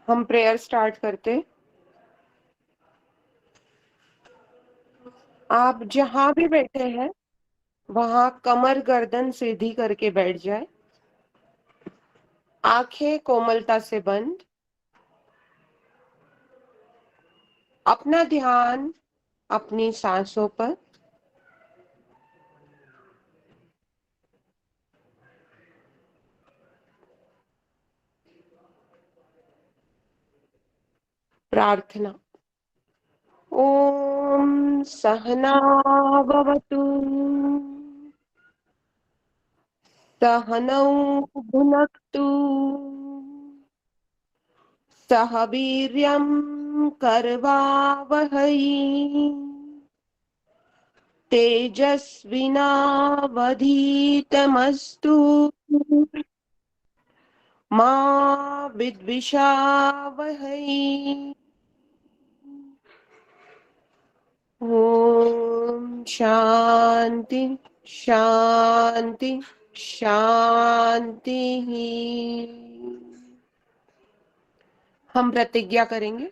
हम prayer start करते। आप जहां भी बैठे हैं वहां कमर गर्दन सीधी करके बैठ जाए, आंखें कोमलता से बंद, अपना ध्यान अपनी सांसों पर। प्रार्थना। ओम सहना भवतु, सहनौ भुनक्तु, सह वीर्यं करवावहै, तेजस्विनावधीतमस्तु मा विद्विषावहै। ओम शांति शांति शांति। हम प्रतिज्ञा करेंगे।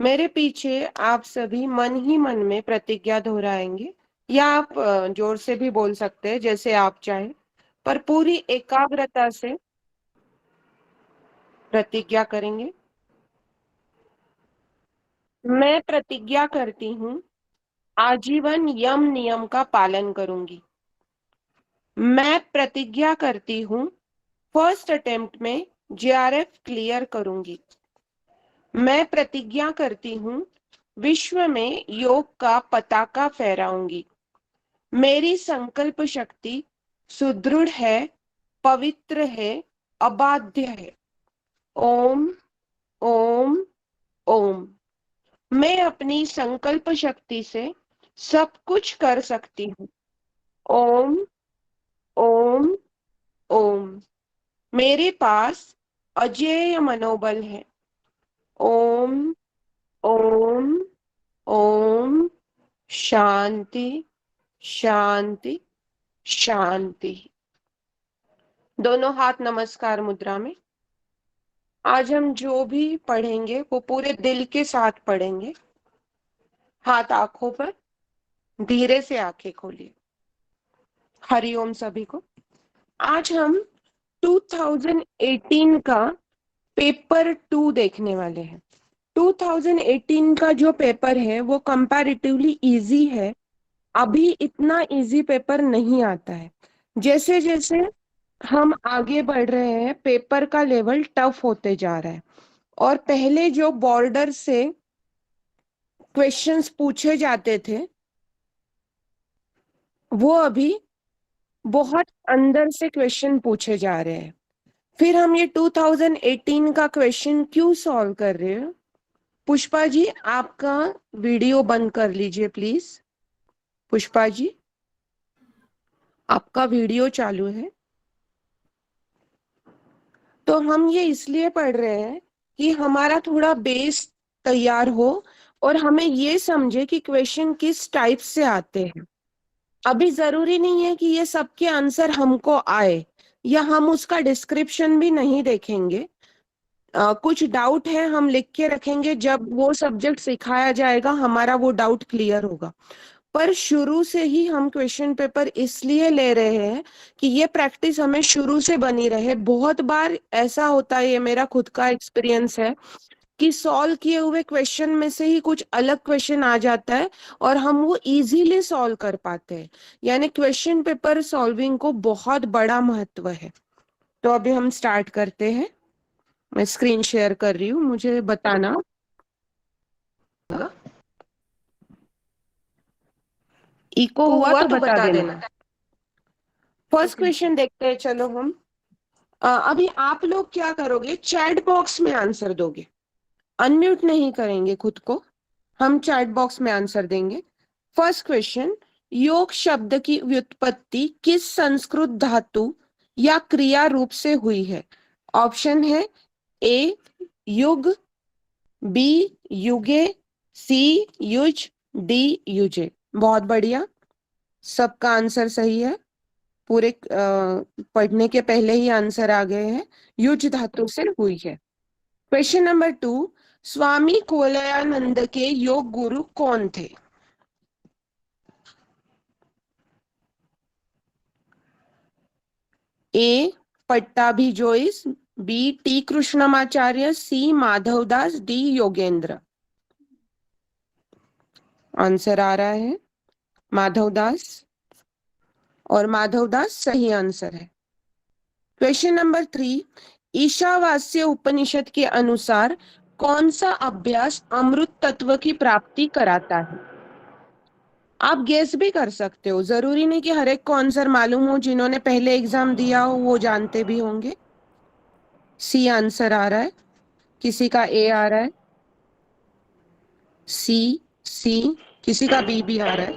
मेरे पीछे आप सभी मन ही मन में प्रतिज्ञा दोहराएंगे, या आप जोर से भी बोल सकते हैं, जैसे आप चाहें, पर पूरी एकाग्रता से प्रतिज्ञा करेंगे। मैं प्रतिज्ञा करती हूँ आजीवन यम नियम का पालन करूंगी। मैं प्रतिज्ञा करती हूँ फर्स्ट अटेम्प्ट में जेआरएफ क्लियर करूंगी। मैं प्रतिज्ञा करती हूँ विश्व में योग का पताका फहराऊंगी। मेरी संकल्प शक्ति सुदृढ़ है, पवित्र है, अबाध्य है। ओम ओम ओम। मैं अपनी संकल्प शक्ति से सब कुछ कर सकती हूँ। ओम ओम ओम। मेरे पास अजेय मनोबल है। ओम ओम ओम। शांति शांति शांति। दोनों हाथ नमस्कार मुद्रा में। आज हम जो भी पढ़ेंगे वो पूरे दिल के साथ पढ़ेंगे। हाथ आंखों पर, धीरे से आंखें खोलिए। हरिओम सभी को। आज हम 2018 का पेपर 2 देखने वाले हैं। 2018 का जो पेपर है वो कंपैरेटिवली इजी है। अभी इतना इजी पेपर नहीं आता है। जैसे जैसे हम आगे बढ़ रहे हैं पेपर का लेवल टफ होते जा रहा है, और पहले जो बॉर्डर से क्वेश्चंस पूछे जाते थे वो अभी बहुत अंदर से क्वेश्चन पूछे जा रहे हैं। फिर हम ये 2018 का क्वेश्चन क्यों सॉल्व कर रहे हैं? पुष्पा जी, आपका वीडियो बंद कर लीजिए प्लीज। पुष्पा जी, आपका वीडियो चालू है। तो हम ये इसलिए पढ़ रहे हैं कि हमारा थोड़ा बेस तैयार हो और हमें ये समझे कि क्वेश्चन किस टाइप से आते हैं। अभी जरूरी नहीं है कि ये सबके आंसर हमको आए, या हम उसका डिस्क्रिप्शन भी नहीं देखेंगे। कुछ डाउट है हम लिख के रखेंगे, जब वो सब्जेक्ट सिखाया जाएगा हमारा वो डाउट क्लियर होगा। पर शुरू से ही हम क्वेश्चन पेपर इसलिए ले रहे हैं कि ये प्रैक्टिस हमें शुरू से बनी रहे। बहुत बार ऐसा होता है, ये मेरा खुद का एक्सपीरियंस है, कि सॉल्व किए हुए क्वेश्चन में से ही कुछ अलग क्वेश्चन आ जाता है और हम वो इजीली सॉल्व कर पाते हैं। यानी क्वेश्चन पेपर सॉल्विंग को बहुत बड़ा महत्व है। तो अभी हम स्टार्ट करते हैं। मैं स्क्रीन शेयर कर रही हूँ, मुझे बताना। इको को हुआ हुआ तो तो बता बता देना। देना। First okay. क्वेश्चन देखते हैं, चलो हम। अभी आप लोग क्या करोगे, चैट बॉक्स में आंसर दोगे, अनम्यूट नहीं करेंगे खुद को। हम चैट बॉक्स में आंसर देंगे। फर्स्ट क्वेश्चन, योग शब्द की व्युत्पत्ति किस संस्कृत धातु या क्रिया रूप से हुई है? ऑप्शन है ए युग, बी युगे, सी युज, डी युजे। बहुत बढ़िया, सबका आंसर सही है। पूरे पढ़ने के पहले ही आंसर आ गए हैं। युज धातु से हुई है। क्वेश्चन नंबर 2, स्वामी कोलयानंद के योग गुरु कौन थे? A Pattabhi Jois, B T Krishnamacharya, C Madhavdas, D Yogendra. Answer आ रहा है माधवदास, और माधवदास सही आंसर है। क्वेश्चन नंबर 3, ईशावास्य उपनिषद के अनुसार कौन सा अभ्यास अमृत तत्व की प्राप्ति कराता है? आप गेस भी कर सकते हो, जरूरी नहीं कि हर एक को आंसर मालूम हो, जिन्होंने पहले एग्जाम दिया हो वो जानते भी होंगे। सी आंसर आ रहा है, किसी का ए आ रहा है, सी, सी, किसी का बी भी आ रहा है।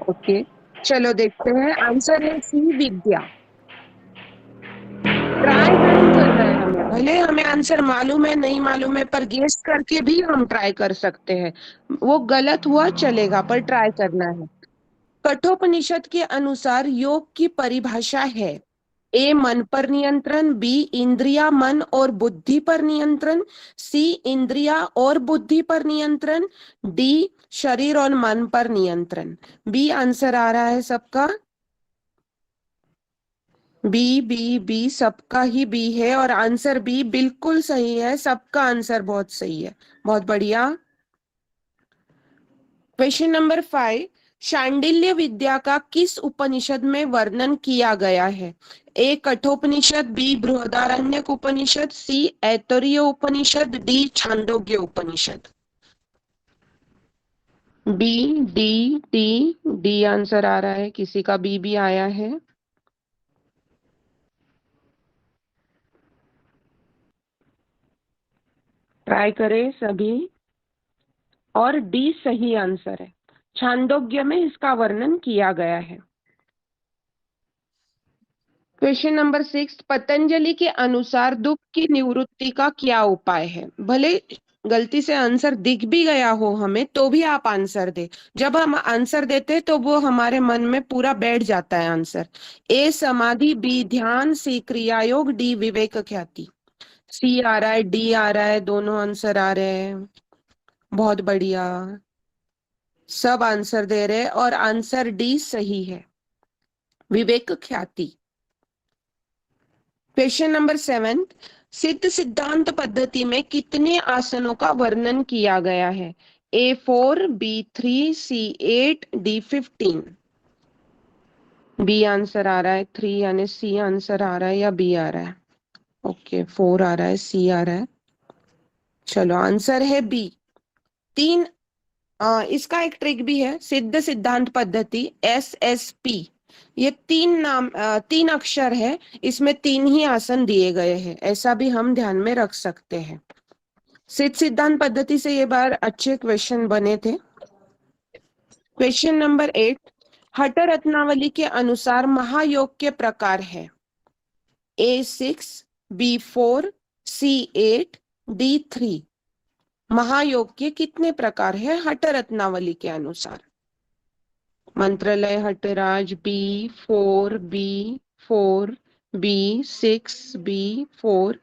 ओके, चलो देखते हैं, आंसर है सी विद्या। ट्राई जरूर कर रहे हैं हमें, भले हमें आंसर मालूम है नहीं मालूम है, पर गेस करके भी हम ट्राई कर सकते हैं। वो गलत हुआ चलेगा, पर ट्राई करना है। कठोपनिषद के अनुसार योग की परिभाषा है, ए मन पर नियंत्रण, बी इंद्रिया मन और बुद्धि पर नियंत्रण, सी इंद्रिया और बुद्धि पर नियंत्रण, डी शरीर और मन पर नियंत्रण। बी आंसर आ रहा है सबका, बी बी बी, सबका ही बी है, और आंसर बी बिल्कुल सही है, सबका आंसर बहुत सही है, बहुत बढ़िया। क्वेश्चन नंबर 5, शांडिल्य विद्या का किस उपनिषद में वर्णन किया गया है? A Kathopanishad, B Brihadaranyaka Upanishad, C Aitareya Upanishad, D Chandogya Upanishad. B, D, D, D answer आ रहा है, किसी का बी भी आया है। ट्राई करें सभी, और डी सही आंसर है, छांदोग्य में इसका वर्णन किया गया है। क्वेश्चन नंबर 6, पतंजलि के अनुसार दुख की निवृत्ति का क्या उपाय है? भले गलती से आंसर दिख भी गया हो हमें, तो भी आप आंसर दे। जब हम आंसर देते तो वो हमारे मन में पूरा बैठ जाता है आंसर। ए समाधि, बी ध्यान, सी क्रिया योग, डी विवेक ख्याति। सी आ रहा है, डी आ रहा है, दोनों आंसर आ रहे हैं, बहुत बढ़िया, सब आंसर दे रहे हैं, और आंसर डी सही है, विवेक ख्याति। क्वेश्चन नंबर 7, सिद्ध सिद्धांत पद्धति में कितने आसनों का वर्णन किया गया है? A4, B3, C8, D15। B answer आ रहा है 3, यानी सी आंसर आ रहा है, या बी आ रहा है? ओके, 4 आ रहा है, सी आ रहा है, चलो आंसर है बी, 3। इसका एक ट्रिक भी है, सिद्ध सिद्धांत पद्धति SSP, ये 3 नाम 3 अक्षर है, इसमें 3 ही आसन दिए गए हैं, ऐसा भी हम ध्यान में रख सकते हैं। सिद्ध सिद्धांत पद्धति से ये बार अच्छे क्वेश्चन बने थे। क्वेश्चन नंबर 8, हठ रत्नावली के अनुसार महायोग के प्रकार है? A6, B4, C8, D3। महायोग के कितने प्रकार है हठ रत्नावली के अनुसार? मंत्रालय, हटराज, B4, B6, B4।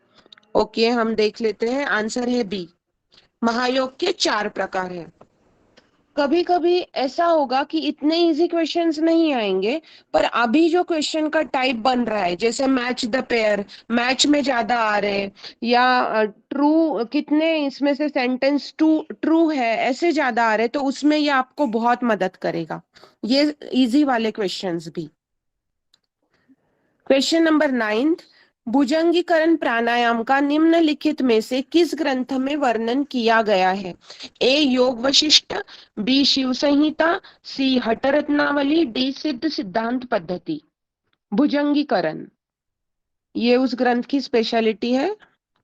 ओके, हम देख लेते हैं, आंसर है बी, महायोग के 4 प्रकार है। कभी कभी ऐसा होगा कि इतने इजी क्वेश्चंस नहीं आएंगे, पर अभी जो क्वेश्चन का टाइप बन रहा है, जैसे मैच द पेयर, मैच में ज्यादा आ रहे हैं, या ट्रू, कितने इसमें से सेंटेंस ट्रू है, ऐसे ज्यादा आ रहे हैं, तो उसमें ये आपको बहुत मदद करेगा, ये इजी वाले क्वेश्चंस भी। क्वेश्चन नंबर 9, भुजंगीकरण प्राणायाम का निम्नलिखित में से किस ग्रंथ में वर्णन किया गया है? ए योग वशिष्ठ, बी शिव संहिता, सी हठ रत्नावली, डी सिद्ध सिद्धांत पद्धति। भुजंगीकरण, ये उस ग्रंथ की स्पेशलिटी है,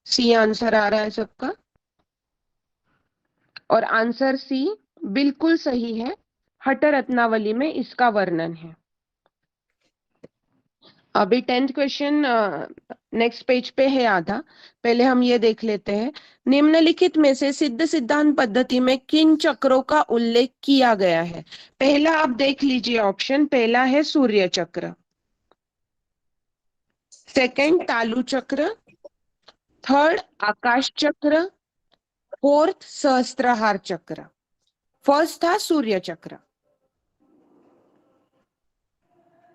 सी आंसर आ रहा है सबका, और आंसर सी बिल्कुल सही है, हठ रत्नावली में इसका वर्णन है। अभी 10th क्वेश्चन नेक्स्ट पेज पे है आधा, पहले हम ये देख लेते हैं, निम्नलिखित में से सिद्ध सिद्धांत पद्धति में किन चक्रों का उल्लेख किया गया है? पहला आप देख लीजिए ऑप्शन, पहला है सूर्य चक्र, सेकंड तालु चक्र, थर्ड आकाश चक्र, फोर्थ सहस्त्रहार चक्र, फर्स्ट था सूर्य चक्र।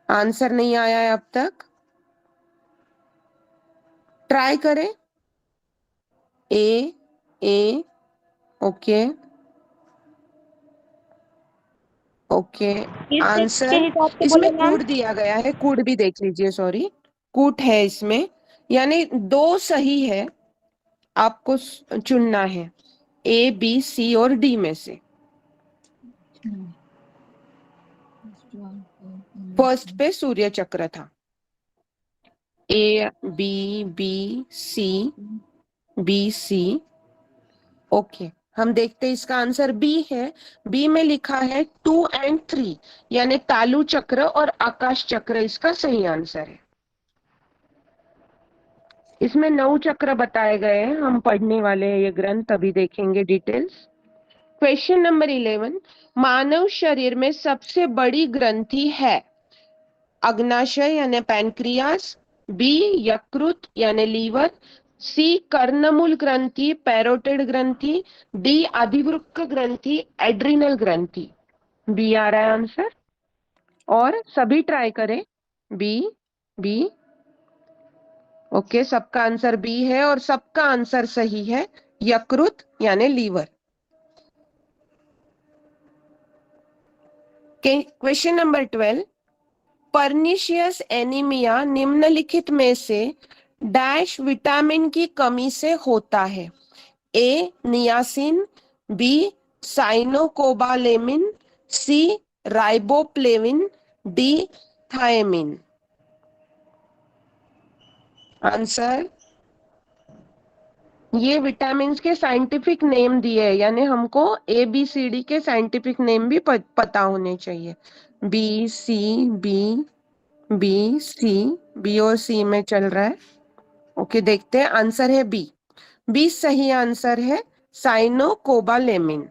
आंसर नहीं आया है अब तक, ट्राई करें। ए ओके ओके। किस के आंसर हिसाब से इसमें बोले मैम? कूट दिया गया है, कूट भी देख लीजिए, सॉरी कूट है इसमें, यानी दो सही है, आपको चुनना है ए बी सी और डी में से। फर्स्ट पे सूर्य चक्र था, A B B C, B C. Okay, हम देखते हैं इसका आंसर बी है। बी में लिखा है 2 एंड 3, यानी तालु चक्र और आकाश चक्र इसका सही आंसर है। इसमें 9 चक्र बताए गए हैं, हम पढ़ने वाले हैं ये ग्रंथ, अभी देखेंगे डिटेल्स। क्वेश्चन नंबर 11, मानव शरीर में सबसे बड़ी ग्रंथि है अग्नाशय यानी पैनक्रियास, बी यकृत यानी लीवर, सी कर्णमूल ग्रंथि पैरोटिड ग्रंथि, डी अधिवृक्क ग्रंथि एड्रिनल ग्रंथि। बी आ रहा है आंसर, और सभी ट्राई करें। बी बी ओके, सबका आंसर बी है और सबका आंसर सही है, यकृत यानी liver. Question number 12, pernicious anaemia निम्नलिखित में से डैश विटामिन की कमी से होता है? A niacin, B cyanocobalamin, C riboflavin, D thiamine. Answer, ये विटामिन के साइंटिफिक नेम दिए हैं, यानी हमको ए बी सी डी के साइंटिफिक नेम भी पता होने चाहिए। B C B, B C, B और सी में चल रहा है। ओके, देखते हैं, आंसर है बी। बी सही आंसर है, साइनोकोबालेमिन।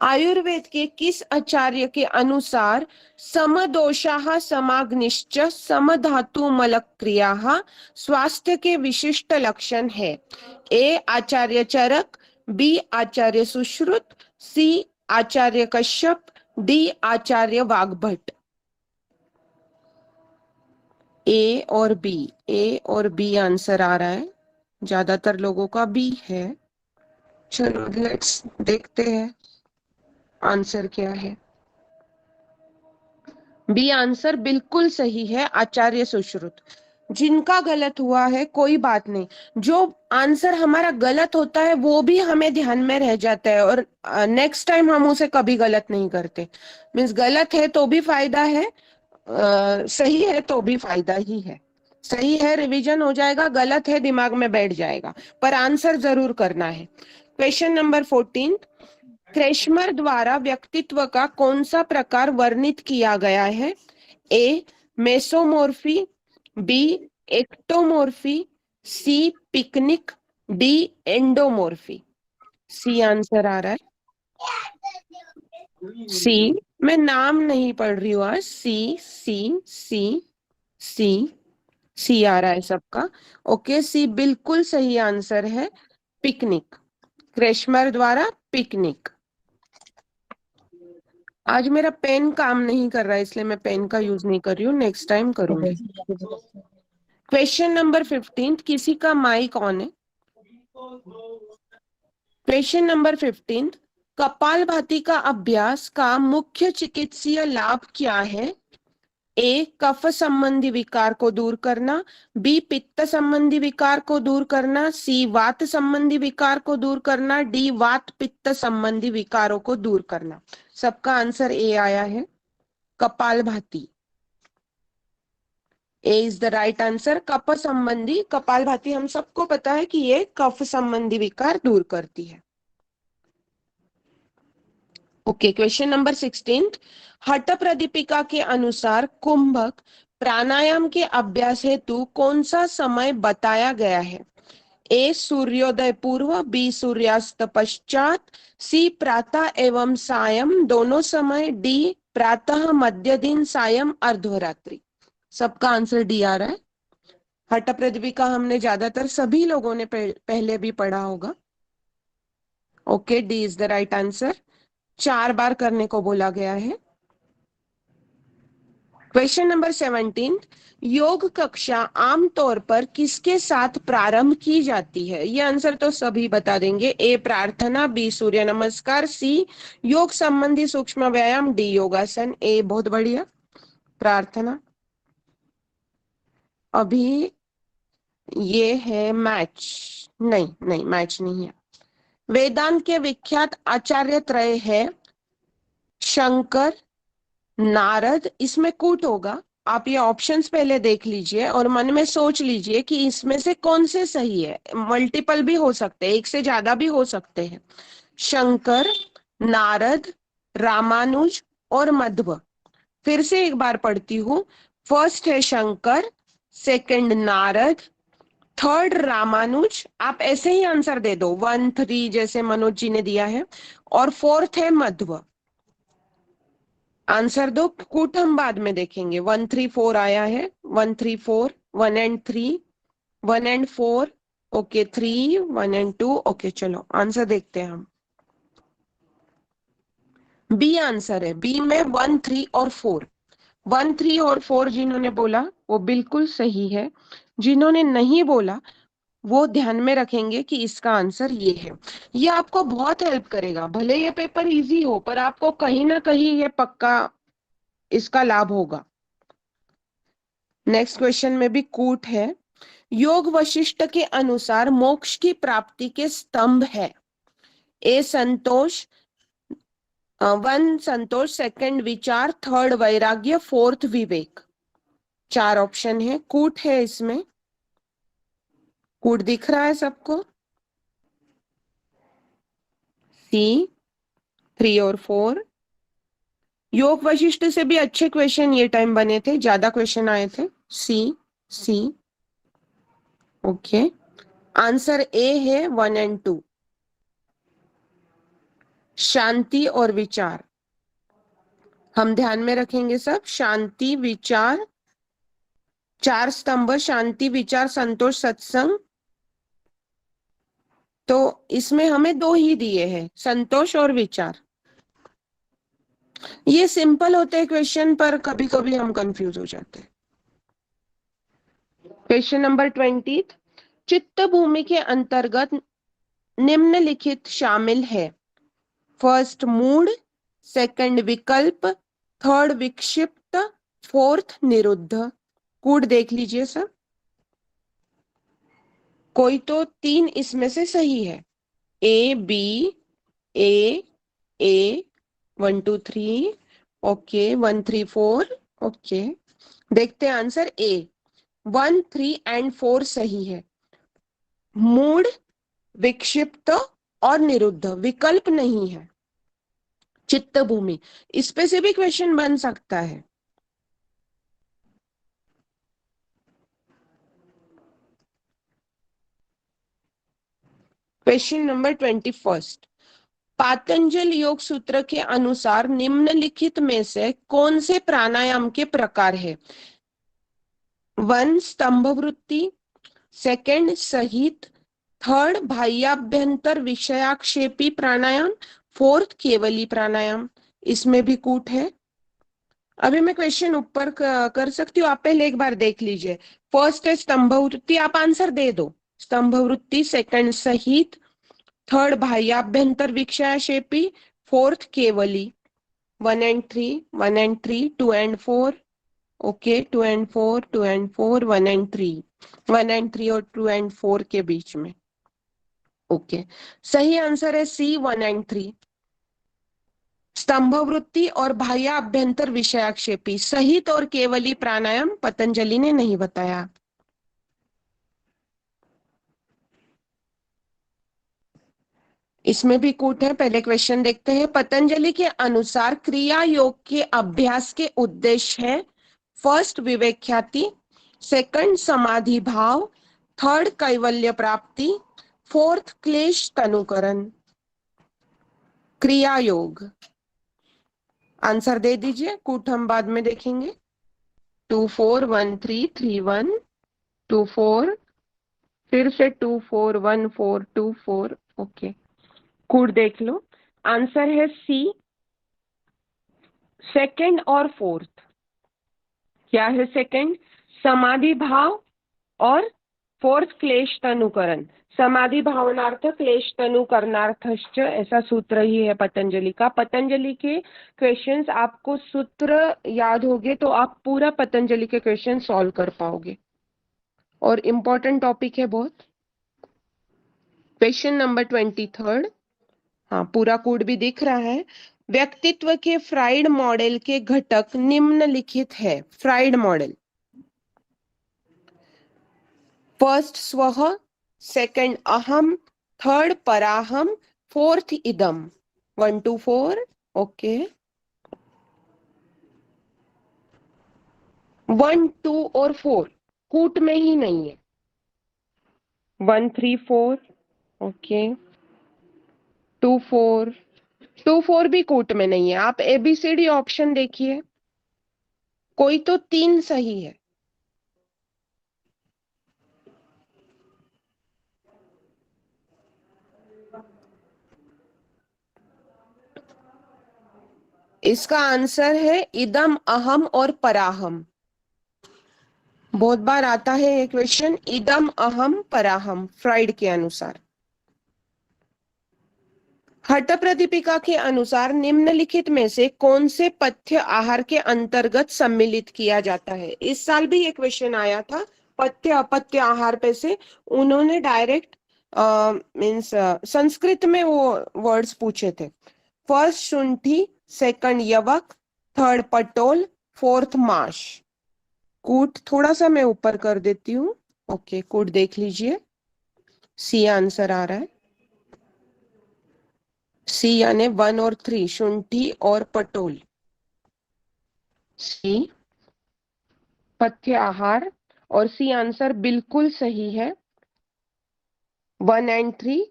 आयुर्वेद के किस आचार्य के अनुसार समदोषाः समाग्निश्च समधातु मलक्रियाः स्वास्थ्य के विशिष्ट लक्षण है? ए आचार्य चरक, बी आचार्य सुश्रुत, सी आचार्य कश्यप, डी आचार्य वाग्भट। ए और बी आंसर आ रहा है, ज्यादातर लोगों का बी है। चलो लेट्स देखते हैं आंसर क्या है। बी आंसर बिल्कुल सही है, आचार्य सुश्रुत। जिनका गलत हुआ है कोई बात नहीं, जो आंसर हमारा गलत होता है वो भी हमें ध्यान में रह जाता है, और नेक्स्ट टाइम हम उसे कभी गलत नहीं करते। मीन्स गलत है तो भी फायदा है, सही है तो भी फायदा ही है। सही है रिवीजन हो जाएगा, गलत है दिमाग में बैठ जाएगा, पर आंसर जरूर करना है। क्वेश्चन नंबर 14, क्रेशमर द्वारा व्यक्तित्व का कौन सा प्रकार वर्णित किया गया है? A mesomorphy, B ectomorphy, C pyknic, D endomorphy. C answer आ रहा है, सी। मैं नाम नहीं पढ़ रही हूँ आज, सी सी सी सी, सी आ रहा है सबका। ओके, सी बिल्कुल सही आंसर है, पिकनिक, क्रेशमर द्वारा पिकनिक। आज मेरा पेन काम नहीं कर रहा है, इसलिए मैं पेन का यूज नहीं कर रही हूँ, नेक्स्ट टाइम करूंगी। क्वेश्चन नंबर 15, किसी का माइक ऑन है। क्वेश्चन नंबर 15, कपालभाति का अभ्यास का मुख्य चिकित्सीय लाभ क्या है? ए कफ संबंधी विकार को दूर करना, बी पित्त संबंधी विकार को दूर करना, सी वात संबंधी विकार को दूर करना, डी वात पित्त संबंधी विकारों को दूर करना। सबका आंसर ए आया है, कपालभाति। ए इज द राइट आंसर। कफ संबंधी कपालभाति हम सबको पता है कि ये कफ संबंधी विकार दूर करती है। ओके, क्वेश्चन नंबर 16, हठ प्रदीपिका के अनुसार कुंभक प्राणायाम के अभ्यास हेतु कौन सा समय बताया गया है? ए सूर्योदय पूर्व, बी सूर्यास्त पश्चात, सी प्रातः एवं सायं दोनों समय, डी प्रातः मध्य दिन सायं अर्धरात्रि। सबका आंसर डी आ रहा है। हठ पृथ्वी का हमने ज्यादातर सभी लोगों ने पहले भी पढ़ा होगा। Okay, D is the right answer. 4 बार करने को बोला गया है। Question number 17। योग कक्षा आमतौर पर किसके साथ प्रारंभ की जाती है? ये आंसर तो सभी बता देंगे। ए प्रार्थना, बी सूर्य नमस्कार, सी योग संबंधी सूक्ष्म व्यायाम, डी योगासन। ए बहुत बढ़िया, प्रार्थना। अभी ये है मैच। नहीं नहीं, मैच नहीं है। वेदांत के विख्यात आचार्य त्रय है शंकर, नारद, इसमें कूट होगा। आप ये ऑप्शंस पहले देख लीजिए और मन में सोच लीजिए कि इसमें से कौन से सही है। मल्टीपल भी हो सकते हैं, एक से ज्यादा भी हो सकते हैं। शंकर, नारद, रामानुज और मध्व। फिर से एक बार पढ़ती हूँ। फर्स्ट है शंकर, सेकंड नारद, थर्ड रामानुज। आप ऐसे ही आंसर दे दो 1 3 जैसे मनोज जी ने दिया है, और फोर्थ है मध्व। आंसर दो, कूट हम बाद में देखेंगे। 1 3 4 आया है। 1 3 4, 1 and 3, 1 and 4। Okay, 3, 1 and 2। Okay, चलो आंसर देखते हैं हम। बी आंसर है। बी में 1 3 और 4। 1 3 और 4 जिन्होंने बोला वो बिल्कुल सही है। जिन्होंने नहीं बोला वो ध्यान में रखेंगे कि इसका आंसर ये है। ये आपको बहुत हेल्प करेगा। भले ये पेपर इजी हो पर आपको कहीं ना कहीं ये पक्का इसका लाभ होगा। नेक्स्ट क्वेश्चन में भी कूट है। योग वशिष्ठ के अनुसार मोक्ष की प्राप्ति के स्तंभ है। ए संतोष, 1 संतोष, सेकंड विचार, थर्ड वैराग्य, फोर्थ विवेक। 4 ऑप्शन है, कूट है इसमें। कूट दिख रहा है सबको? सी, 3 और 4। योग वशिष्ठ से भी अच्छे क्वेश्चन ये टाइम बने थे, ज्यादा क्वेश्चन आए थे। सी, सी। ओके, आंसर ए है 1 एंड 2। शांति और विचार हम ध्यान में रखेंगे सब। शांति, विचार, 4 स्तंभ, शांति, विचार, संतोष, सत्संग। तो इसमें हमें 2 ही दिए हैं, संतोष और विचार। ये सिंपल होते हैं क्वेश्चन पर कभी कभी हम कंफ्यूज हो जाते हैं। Question number 20। चित्त भूमि के अंतर्गत निम्नलिखित शामिल है। फर्स्ट मूड, सेकंड विकल्प, थर्ड विक्षिप्त, फोर्थ निरुद्ध। कूट देख लीजिए सब। कोई तो 3 इसमें से सही है। ए, बी, ए, ए, 1 2 3। ओके, 1 3 4। ओके, देखते हैं आंसर। ए, 1 3 एंड 4 सही है। मूड, विक्षिप्त और निरुद्ध विकल्प नहीं है। चित्त भूमि, इस पे से भी क्वेश्चन बन सकता है। Question number 21। पातंजल योग सूत्र के अनुसार निम्नलिखित में से कौन से प्राणायाम के प्रकार है? 1 स्तंभ वृत्ति, सेकंड सहित, थर्ड बाह्याभ्यंतर विषयाक्षेपी प्राणायाम, फोर्थ केवली प्राणायाम। इसमें भी कूट है। अभी मैं क्वेश्चन ऊपर कर सकती हूँ, आप पहले एक बार देख लीजिए। फर्स्ट है स्तंभ वृत्ति, आप आंसर दे दो। स्तंभ वृत्ति, सेकंड सहित, third बाह्याभ्यंतर विषयाक्षेपी, fourth Kevali. 1 and 3, 1 and 3, 2 and 4। Okay, 2 and 4, 2 and 4, 1 and 3। 1 and 3 और 2 एंड 4 के बीच में। ओके, सही आंसर है सी, 1 एंड 3। स्तंभ वृत्ति और बाह्य अभ्यंतर विषयाक्षेपी सहित और केवली प्राणायाम पतंजलि ने नहीं बताया। इसमें भी कूट है। पहले क्वेश्चन देखते हैं। पतंजलि के अनुसार क्रिया योग के अभ्यास के उद्देश्य है। फर्स्ट विवेक ख्याति, सेकंड समाधि भाव, थर्ड कैवल्य प्राप्ति, फोर्थ क्लेश तनुकरण। क्रिया योग, आंसर दे दीजिए। कूट हम बाद में देखेंगे। 241331 24, फिर से 241424। ओके, कोड देख लो। आंसर है सी, सेकंड और फोर्थ। क्या है सेकंड? समाधि भाव, और फोर्थ क्लेश तनुकरण। समाधि भावनार्थ क्लेश तनुकरणार्थश्च, ऐसा सूत्र ही है पतंजलि का। पतंजलि के क्वेश्चंस आपको सूत्र याद होंगे तो आप पूरा पतंजलि के क्वेश्चन सॉल्व कर पाओगे, और इम्पोर्टेंट टॉपिक है बहुत। Question number 23। हाँ, पूरा कोड भी दिख रहा है। व्यक्तित्व के फ्राइड मॉडल के घटक निम्नलिखित है। फ्राइड मॉडल: फर्स्ट स्वह, सेकंड अहम, थर्ड पराहम, फोर्थ इदम। 1 to 4। ओके, 1 2 और 4 कूट में ही नहीं है। 1 3 4। ओके, 2 4। 2 4 भी कूट में नहीं है। आप एबीसीडी ऑप्शन देखिए, कोई तो 3 सही है। इसका आंसर है इदम, अहम और पराहम। बहुत बार आता है ये क्वेश्चन, इदम अहम पराहम, फ्राइड के अनुसार। हठ प्रदीपिका के अनुसार निम्नलिखित में से कौन से पथ्य आहार के अंतर्गत सम्मिलित किया जाता है? इस साल भी एक क्वेश्चन आया था पथ्य अपत्य आहार पे से। उन्होंने डायरेक्ट मीन्स संस्कृत में वो वर्ड्स पूछे थे। फर्स्ट शुंठी, सेकंड यवक, थर्ड पटोल, फोर्थ माश। कूट थोड़ा सा मैं ऊपर कर देती हूँ। ओके, कूट देख लीजिए। सी आंसर आ रहा है। सी यानी 1 और 3, शुंठी और पटोल। सी पथ्य आहार, और सी आंसर बिल्कुल सही है। 1 and 3,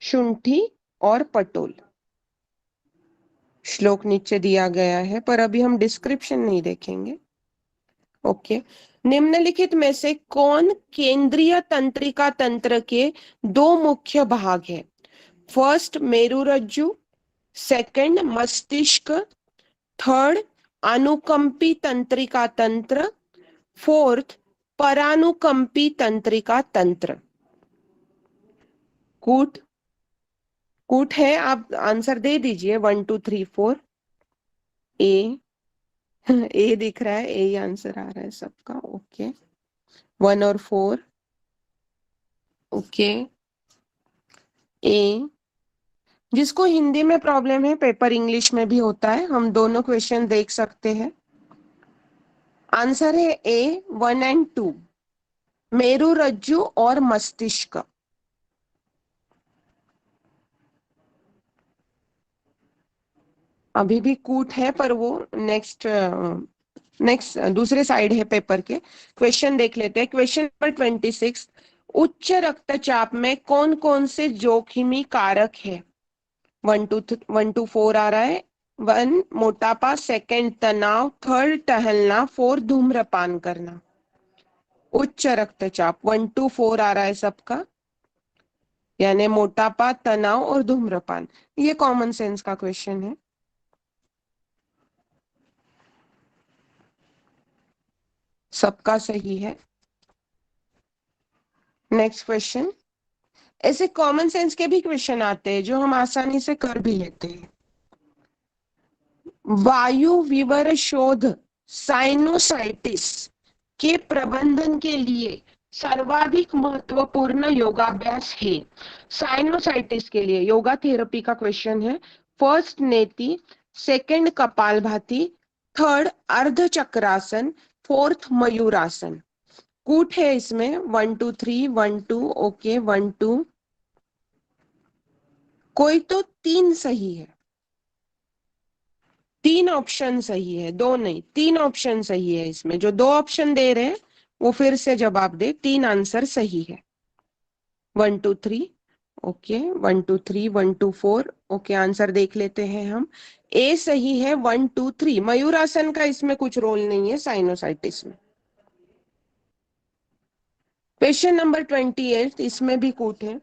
शुंठी और पटोल। श्लोक नीचे दिया गया है, पर अभी हम डिस्क्रिप्शन नहीं देखेंगे। ओके, निम्नलिखित में से कौन केंद्रीय तंत्रिका तंत्र के 2 मुख्य भाग है? फर्स्ट मेरुरज्जु, सेकंड मस्तिष्क, थर्ड अनुकंपी तंत्रिका तंत्र, फोर्थ परानुकंपी तंत्रिका तंत्र। कूट कूट है, आप आंसर दे दीजिए। 1 2 3 4। ए ए दिख रहा है, ए आंसर आ रहा है सबका। ओके, 1 और 4। ओके, ए। जिसको हिंदी में प्रॉब्लम है, पेपर इंग्लिश में भी होता है, हम दोनों क्वेश्चन देख सकते हैं। आंसर है ए, 1 and 2, मेरुरज्जु और मस्तिष्क। अभी भी कूट है, पर वो नेक्स्ट नेक्स्ट दूसरे साइड है पेपर के। क्वेश्चन देख लेते हैं। Question number 26। उच्च रक्तचाप में कौन कौन से जोखिमी कारक है? 1 to 4 आ रहा है। 1 मोटापा, सेकंड तनाव, थर्ड टहलना, फोर्थ धूम्रपान करना। उच्च रक्तचाप 1 to 4 आ रहा है सबका, यानी मोटापा, तनाव और धूम्रपान। ये कॉमन सेंस का क्वेश्चन है। सबका सही है। Next question. ऐसे कॉमन सेंस के भी क्वेश्चन आते हैं जो हम आसानी से कर भी लेते हैं। वायु विवर शोध साइनोसाइटिस के प्रबंधन के लिए सर्वाधिक महत्वपूर्ण योगाभ्यास है। साइनोसाइटिस के लिए योगा थेरेपी का क्वेश्चन है। फर्स्ट नेति, second kapalbhati, third ardhachakrasana, fourth मयूरासन। कूट है इसमें 1 2 3 1 2। ओके, 1 2। कोई तो 3 सही है। 3 ऑप्शन सही है, 2 नहीं, 3 ऑप्शन सही है इसमें। जो 2 ऑप्शन दे रहे हैं वो फिर से जवाब दे। 3 आंसर सही है। 1 2 3। ओके 1 2 3 1 2 4। ओके आंसर देख लेते हैं हम। ए सही है 1 2 3। मयूरासन का इसमें कुछ रोल नहीं है साइनोसाइटिस में। क्वेश्चन नंबर 28 इसमें भी कूट है।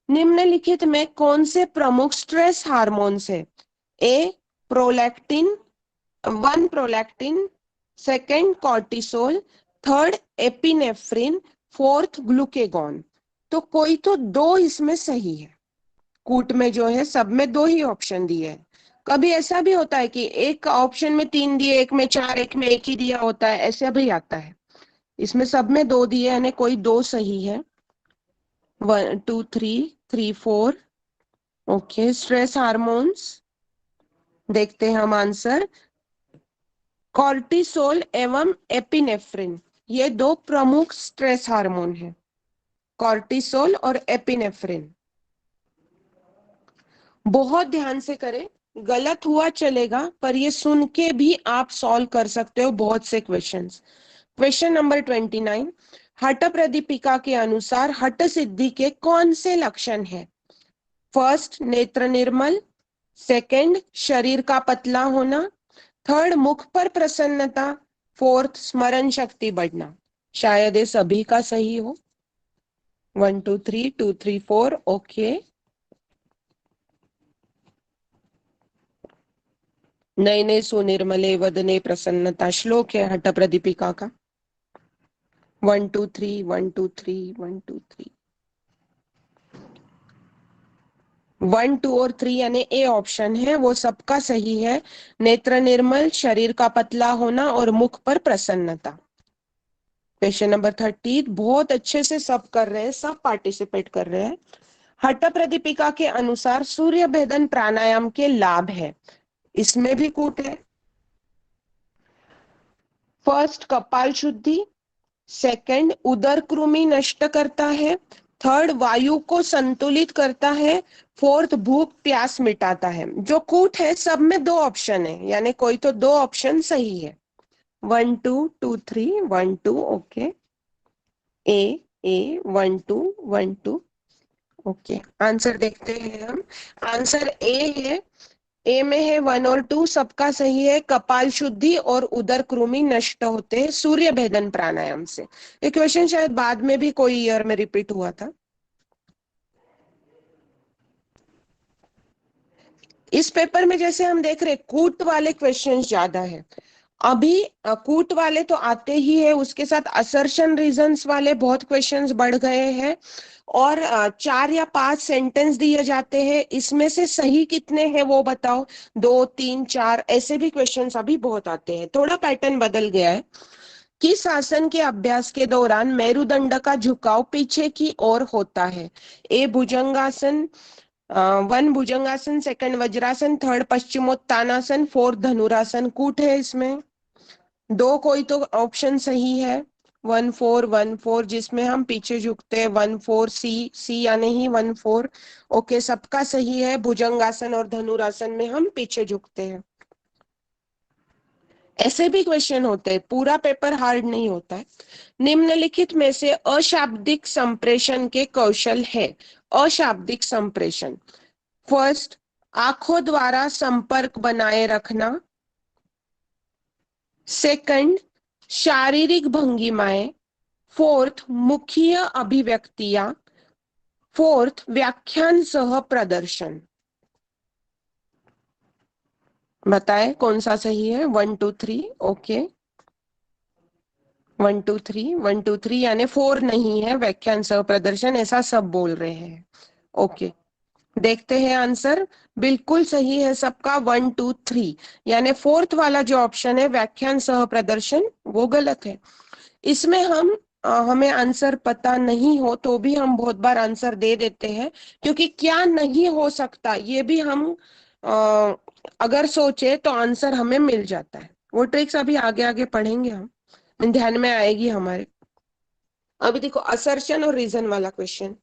निम्नलिखित में कौन से प्रमुख स्ट्रेस हार्मोन्स है? A prolactin, one prolactin, second cortisol, third epinephrine, fourth glucagon. तो कोई तो दो इसमें सही है। कूट में जो है सब में दो ही ऑप्शन दिए हैं। कभी ऐसा भी होता है कि एक ऑप्शन में तीन दिए, एक में चार, एक में एक ही दिया होता है, ऐसा भी आता है। इसमें सब में दो दिए यानी कोई दो सही है। 1 2 3 3 4। ओके स्ट्रेस हार्मोन्स देखते हैं हम आंसर। कॉर्टिसोल एवं एपिनेफ्रिन ये दो प्रमुख स्ट्रेस हार्मोन हैं। कॉर्टिसोल और एपिनेफ्रिन। बहुत ध्यान से करें, गलत हुआ चलेगा पर ये सुन के भी आप सॉल्व कर सकते हो बहुत से क्वेश्चंस। Question number 29। हठ प्रदीपिका के अनुसार हठ सिद्धि के कौन से लक्षण है? फर्स्ट नेत्र निर्मल, सेकंड शरीर का पतला होना, थर्ड मुख पर प्रसन्नता, फोर्थ स्मरण शक्ति बढ़ना। शायद ये सभी का सही हो। 1 2 3 2 3 4। ओके नयने सुनिर्मले वदने प्रसन्नता श्लोक है हठ प्रदीपिका का। 1 2 3 1 2 3 1 2 3। 1 2 और 3 यानी ए ऑप्शन है वो सबका सही है। नेत्र निर्मल, शरीर का पतला होना और मुख पर प्रसन्नता। क्वेश्चन नंबर 30 बहुत अच्छे से सब कर रहे हैं, सब पार्टिसिपेट कर रहे हैं। हठ प्रदीपिका के अनुसार सूर्य भेदन प्राणायाम के लाभ है। इसमें भी कूट है। फर्स्ट कपाल शुद्धि, सेकंड उदर कृमि नष्ट करता है, थर्ड वायु को संतुलित करता है, फोर्थ भूख प्यास मिटाता है। जो कूट है सब में दो ऑप्शन है यानी कोई तो दो ऑप्शन सही है। 1 2 2 3 1 2। ओके ए ए 1 2 1 2। ओके आंसर देखते हैं हम। आंसर ए है। ए में है 1 और 2 सबका सही है। कपाल शुद्धि और उदर कृमि नष्ट होते हैं सूर्य भेदन प्राणायाम से। ये क्वेश्चन शायद बाद में भी कोई ईयर में रिपीट हुआ था। इस पेपर में जैसे हम देख रहे कूट वाले क्वेश्चंस ज्यादा है। अभी कूट वाले तो आते ही है, उसके साथ असर्शन रीजंस वाले बहुत क्वेश्चंस बढ़ गए हैं। और 4 या 5 सेंटेंस दिए जाते हैं, इसमें से सही कितने हैं वो बताओ। 2 3 4 ऐसे भी क्वेश्चंस अभी बहुत आते हैं। थोड़ा पैटर्न बदल गया है। किस आसन के अभ्यास के दौरान मेरुदंड का झुकाव पीछे की ओर होता है? A Bhujangasana, 1 Bhujangasana, second Vajrasana, third Paschimottanasana, fourth Dhanurasana. कूट है इसमें दो कोई तो ऑप्शन सही है। 1 4 1 4 जिसमें हम पीछे झुकते हैं। 1 4 सी, सी यानी ही 1 4। ओके सबका सही है। भुजंगासन और धनुरासन में हम पीछे झुकते हैं। ऐसे भी क्वेश्चन होते हैं, पूरा पेपर हार्ड नहीं होता है। निम्नलिखित में से अशाब्दिक संप्रेषण के कौशल है। अशाब्दिक संप्रेषण। फर्स्ट आंखों द्वारा संपर्क बनाए रखना, सेकंड शारीरिक भंगिमाएं, फोर्थ मुखीय अभिव्यक्तियां, फोर्थ व्याख्यान सह प्रदर्शन। बताएं कौन सा सही है। 1 2 3। ओके 1 2 3 यानी 4 नहीं है, व्याख्यान सह प्रदर्शन ऐसा सब बोल रहे हैं। ओके देखते हैं आंसर। बिल्कुल सही है सबका 1 2 3 यानी फोर्थ वाला जो ऑप्शन है व्याख्यान सह प्रदर्शन वो गलत है। इसमें हम हमें आंसर पता नहीं हो तो भी हम बहुत बार आंसर दे देते हैं, क्योंकि क्या नहीं हो सकता ये भी हम अगर सोचे तो आंसर हमें मिल जाता है। वो ट्रिक्स अभी आगे आगे पढ़ेंगे हम, ध्यान में आएगी हमारे। अभी देखो असर्शन और रीजन वाला क्वेश्चन।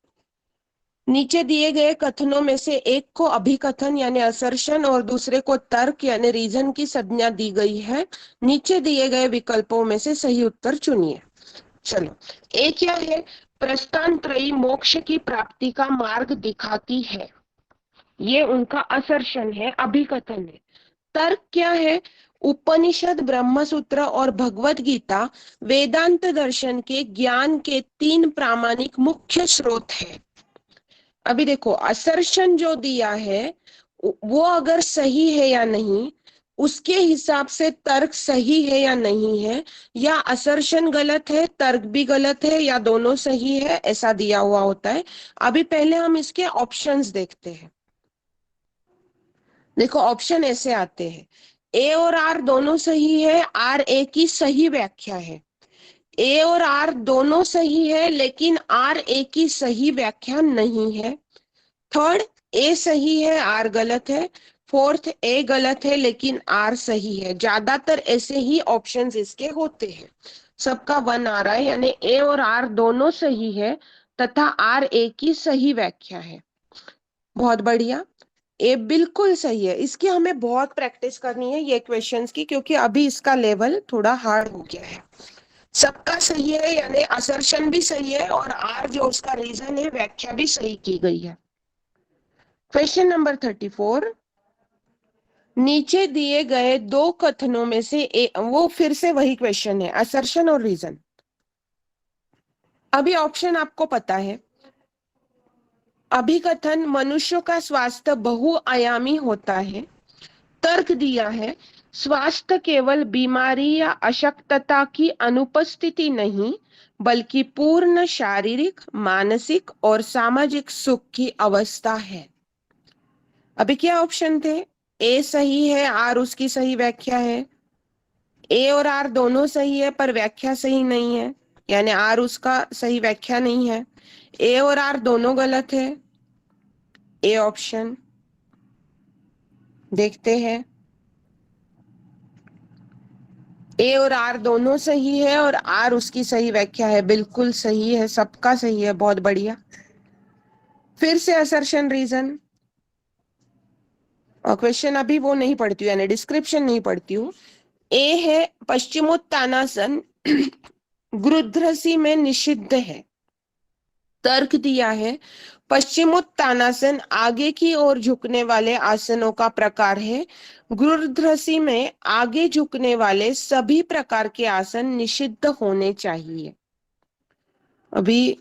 नीचे दिए गए कथनों में से एक को अभिकथन यानी असर्शन और दूसरे को तर्क यानी रीजन की संज्ञा दी गई है। नीचे दिए गए विकल्पों में से सही उत्तर चुनिए। चलो ए क्या है? प्रस्थान त्रयी मोक्ष की प्राप्ति का मार्ग दिखाती है। ये उनका असर्शन है, अभिकथन है। तर्क क्या है? उपनिषद, ब्रह्मसूत्र और भगवत गीता वेदांत दर्शन के ज्ञान के 3 प्रामाणिक मुख्य स्रोत है। अभी देखो, असर्शन जो दिया है वो अगर सही है या नहीं, उसके हिसाब से तर्क सही है या नहीं है, या असर्शन गलत है, तर्क भी गलत है, या दोनों सही है, ऐसा दिया हुआ होता है। अभी पहले हम इसके ऑप्शंस देखते हैं। देखो, ऑप्शन ऐसे आते हैं, ए और आर दोनों सही है, आर ए की सही व्याख्या है। ए और आर दोनों सही है, लेकिन आर ए की सही व्याख्या नहीं है। थर्ड, ए सही है, आर गलत है। फोर्थ, ए गलत है लेकिन आर सही है। ज्यादातर ऐसे ही ऑप्शंस इसके होते हैं। सबका 1 आ रहा है, यानी ए और आर दोनों सही है तथा आर ए की सही व्याख्या है। बहुत बढ़िया, ए बिल्कुल सही है। इसकी हमें बहुत प्रैक्टिस करनी है ये क्वेश्चंस की, क्योंकि अभी इसका लेवल थोड़ा हार्ड हो गया है। सबका सही है, यानी असर्शन भी सही है, और आर जो उसका रीजन है, व्याख्या भी सही की गई है। क्वेश्चन नंबर 34, नीचे दिए गए 2 कथनों में से वो फिर से वही क्वेश्चन है, असर्शन और रीजन। अभी ऑप्शन आपको पता है। अभिकथन, मनुष्यों का स्वास्थ्य बहुआयामी होता है। तर्क दिया है, स्वास्थ्य केवल बीमारी या अशक्तता की अनुपस्थिति नहीं, बल्कि पूर्ण शारीरिक, मानसिक और सामाजिक सुख की अवस्था है। अभी क्या ऑप्शन थे? ए सही है, आर उसकी सही व्याख्या है। ए और आर दोनों सही है पर व्याख्या सही नहीं है, यानी आर उसका सही व्याख्या नहीं है। ए और आर दोनों गलत है, ए ऑप्शन। देखते हैं, ए और आर दोनों सही है और आर उसकी सही व्याख्या है। बिल्कुल सही है, सबका सही है, बहुत बढ़िया। फिर से असर्शन, रीजन और क्वेश्चन अभी वो नहीं पढ़ती हूँ, यानी डिस्क्रिप्शन नहीं पढ़ती हूँ। ए है, पश्चिमोत्तानासन गृध्रसी में निषिद्ध है। तर्क दिया है, पश्चिमोत्तानासन आगे की ओर झुकने वाले आसनों का प्रकार है। गृध्रसी में आगे झुकने वाले सभी प्रकार के आसन निषिद्ध होने चाहिए। अभी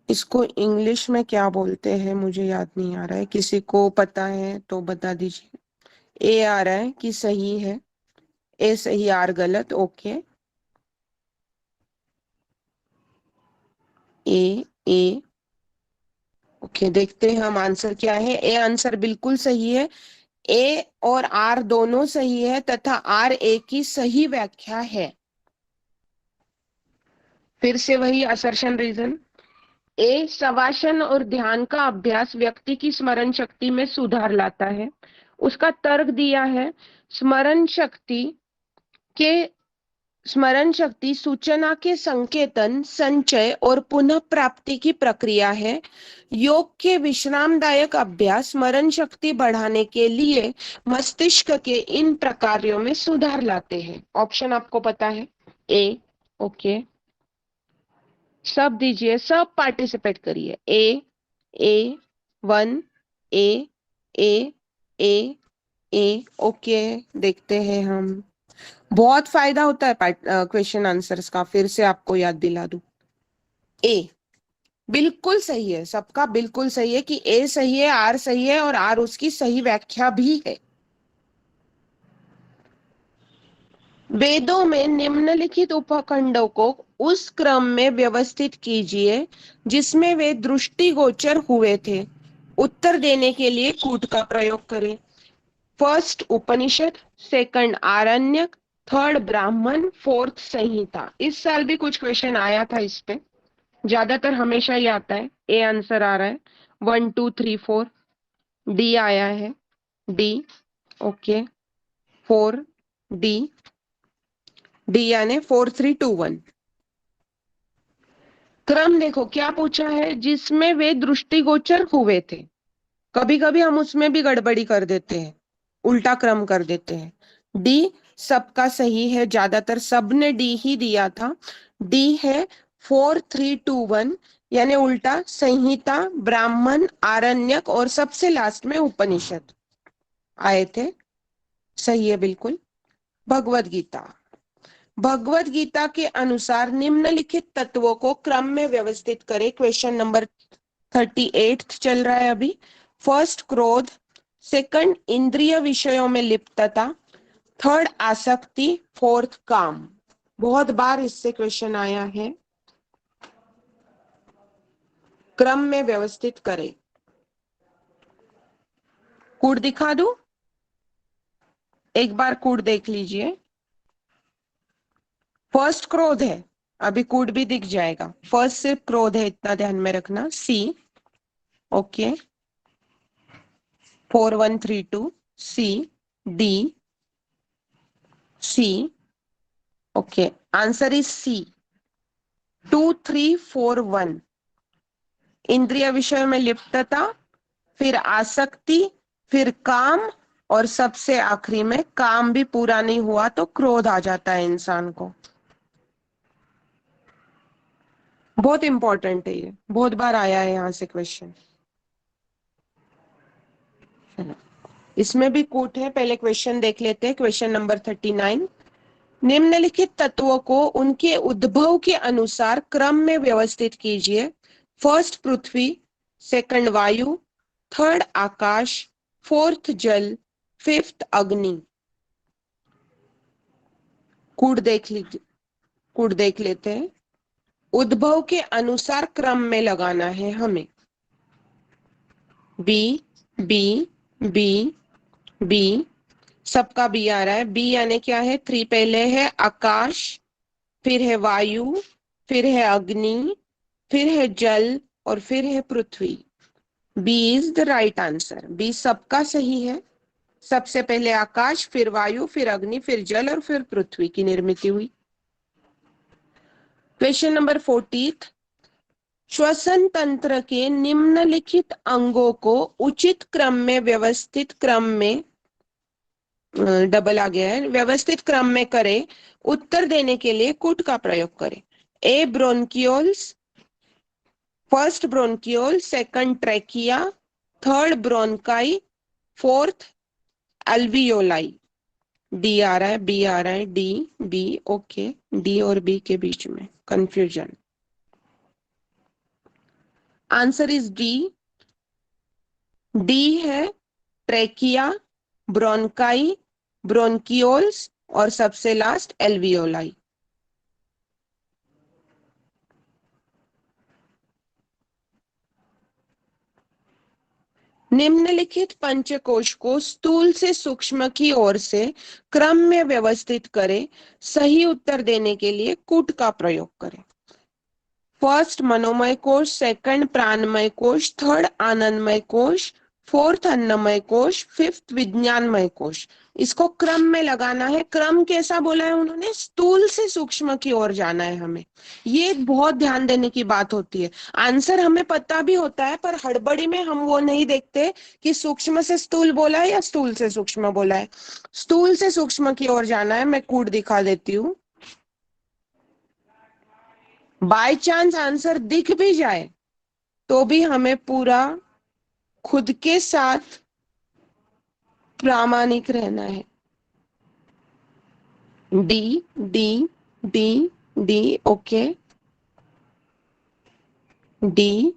इसको इंग्लिश में क्या बोलते हैं मुझे याद नहीं आ रहा है, किसी को पता है तो बता दीजिए। ए आ रहा है कि सही है, ए सही, आर गलत। ओके, ए ओके, देखते हैं हम आंसर क्या है। ए आंसर बिल्कुल सही है। ए और आर दोनों सही है तथा आर ए की सही व्याख्या है। फिर से वही असर्शन, रीजन। ए, शवासन और ध्यान का अभ्यास व्यक्ति की स्मरण शक्ति में सुधार लाता है। उसका तर्क दिया है, स्मरण शक्ति के स्मरण शक्ति सूचना के संकेतन, संचय और पुनः प्राप्ति की प्रक्रिया है। योग के विश्रामदायक अभ्यास स्मरण शक्ति बढ़ाने के लिए मस्तिष्क के इन प्रकारों में सुधार लाते हैं। ऑप्शन आपको पता है, ए। ओके, सब दीजिए, सब पार्टिसिपेट करिए। ए 1, ए ए ए ए। ओके, देखते हैं हम। बहुत फायदा होता है क्वेश्चन आंसर्स का, फिर से आपको याद दिला दूं। ए बिल्कुल सही है, सबका बिल्कुल सही है कि ए सही है, आर सही है और आर उसकी सही व्याख्या भी है। वेदों में निम्नलिखित उपखंडों को उस क्रम में व्यवस्थित कीजिए जिसमें वे दृष्टिगोचर हुए थे। उत्तर देने के लिए कूट का प्रयोग करें। फर्स्ट उपनिषद, सेकंड आरण्यक, थर्ड ब्राह्मण, फोर्थ संहिता। इस साल भी कुछ क्वेश्चन आया था इस पे, ज्यादातर हमेशा ही आता है। ए आंसर आ रहा है 1 2 3 4। डी आया है, डी। ओके, 4 डी, डी यानी 4 3 2 1। क्रम देखो क्या पूछा है, जिसमें वे दृष्टिगोचर हुए थे। कभी कभी हम उसमें भी गड़बड़ी कर देते हैं, उल्टा क्रम कर देते हैं। डी सबका सही है, ज्यादातर सबने डी ही दिया था। डी है 4 3 2 1 यानी उल्टा संहिता, ब्राह्मण, आरण्यक और सबसे लास्ट में उपनिषद आए थे। सही है बिल्कुल। भगवत गीता। भगवत गीता के अनुसार निम्नलिखित तत्वों को क्रम में व्यवस्थित करें। क्वेश्चन नंबर 38 चल रहा है अभी। फर्स्ट क्रोध, सेकंड इंद्रिय विषयों में लिप्तता, थर्ड आसक्ति, फोर्थ काम। बहुत बार इससे क्वेश्चन आया है। क्रम में व्यवस्थित करें। कूट दिखा दूं? एक बार कूट देख लीजिए। फर्स्ट क्रोध है, अभी कूट भी दिख जाएगा। फर्स्ट सिर्फ क्रोध है, इतना ध्यान में रखना। C, okay, 4132, C, D, C, okay, answer is C, 2341। इंद्रिय विषय में लिप्तता, फिर आसक्ति, फिर काम, और सबसे आखिरी में काम भी पूरा नहीं हुआ तो क्रोध आ जाता है इंसान को। बहुत इंपॉर्टेंट है ये, बहुत बार आया है यहां से क्वेश्चन। इसमें भी कूट है, पहले क्वेश्चन देख लेते हैं। Question number 39। निम्नलिखित तत्वों को उनके उद्भव के अनुसार क्रम में व्यवस्थित कीजिए। फर्स्ट पृथ्वी, सेकंड वायु, थर्ड आकाश, फोर्थ जल, फिफ्थ अग्नि। कूट देख लीजिए, कूट देख लेते हैं। उद्भव के अनुसार क्रम में लगाना है हमें। बी, बी, बी, बी, सबका बी आ रहा है। बी यानी क्या है? 3 पहले है आकाश, फिर है वायु, फिर है अग्नि, फिर है जल, और फिर है पृथ्वी। B is the right answer. B सबका सही है। सबसे पहले आकाश, फिर वायु, फिर अग्नि, फिर जल और फिर पृथ्वी की निर्मित हुई। Question number 40। श्वसन तंत्र के निम्नलिखित अंगों को उचित क्रम में व्यवस्थित क्रम में डबल आ गया है, व्यवस्थित क्रम में करें। उत्तर देने के लिए कुट का प्रयोग करें। A bronchioles, first bronchiole, second trachea, third bronchi, fourth alveoli. D आ रहा है, बी आ रहा है, डी, बी, ओके। डी और बी के बीच में confusion. Answer is D. D है ट्रेकिया, ब्रोंकाई, ब्रोंकियोल्स और सबसे लास्ट एल्वियोलाई। निम्नलिखित पंचकोश को स्थूल से सूक्ष्म की ओर से क्रम में व्यवस्थित करें। सही उत्तर देने के लिए कूट का प्रयोग करें। फर्स्ट मनोमय कोश, सेकंड प्राणमय कोश, थर्ड आनंदमय कोश, फोर्थ अन्नमय कोश, फिफ्थ विज्ञानमय कोश। इसको क्रम में लगाना है। क्रम कैसा बोला है उन्होंने? स्थूल से सूक्ष्म की ओर जाना है हमें। ये बहुत ध्यान देने की बात होती है। आंसर हमें पता भी होता है, पर हड़बड़ी में हम वो नहीं देखते कि सूक्ष्म से स्थूल बोला है या स्थूल से सूक्ष्म बोला है। स्थूल से सूक्ष्म की ओर जाना है। मैं कूट दिखा देती हूँ। बाय चांस आंसर दिख भी जाए तो भी हमें पूरा खुद के साथ प्रामाणिक रहना है। D, D, D, D, okay, D,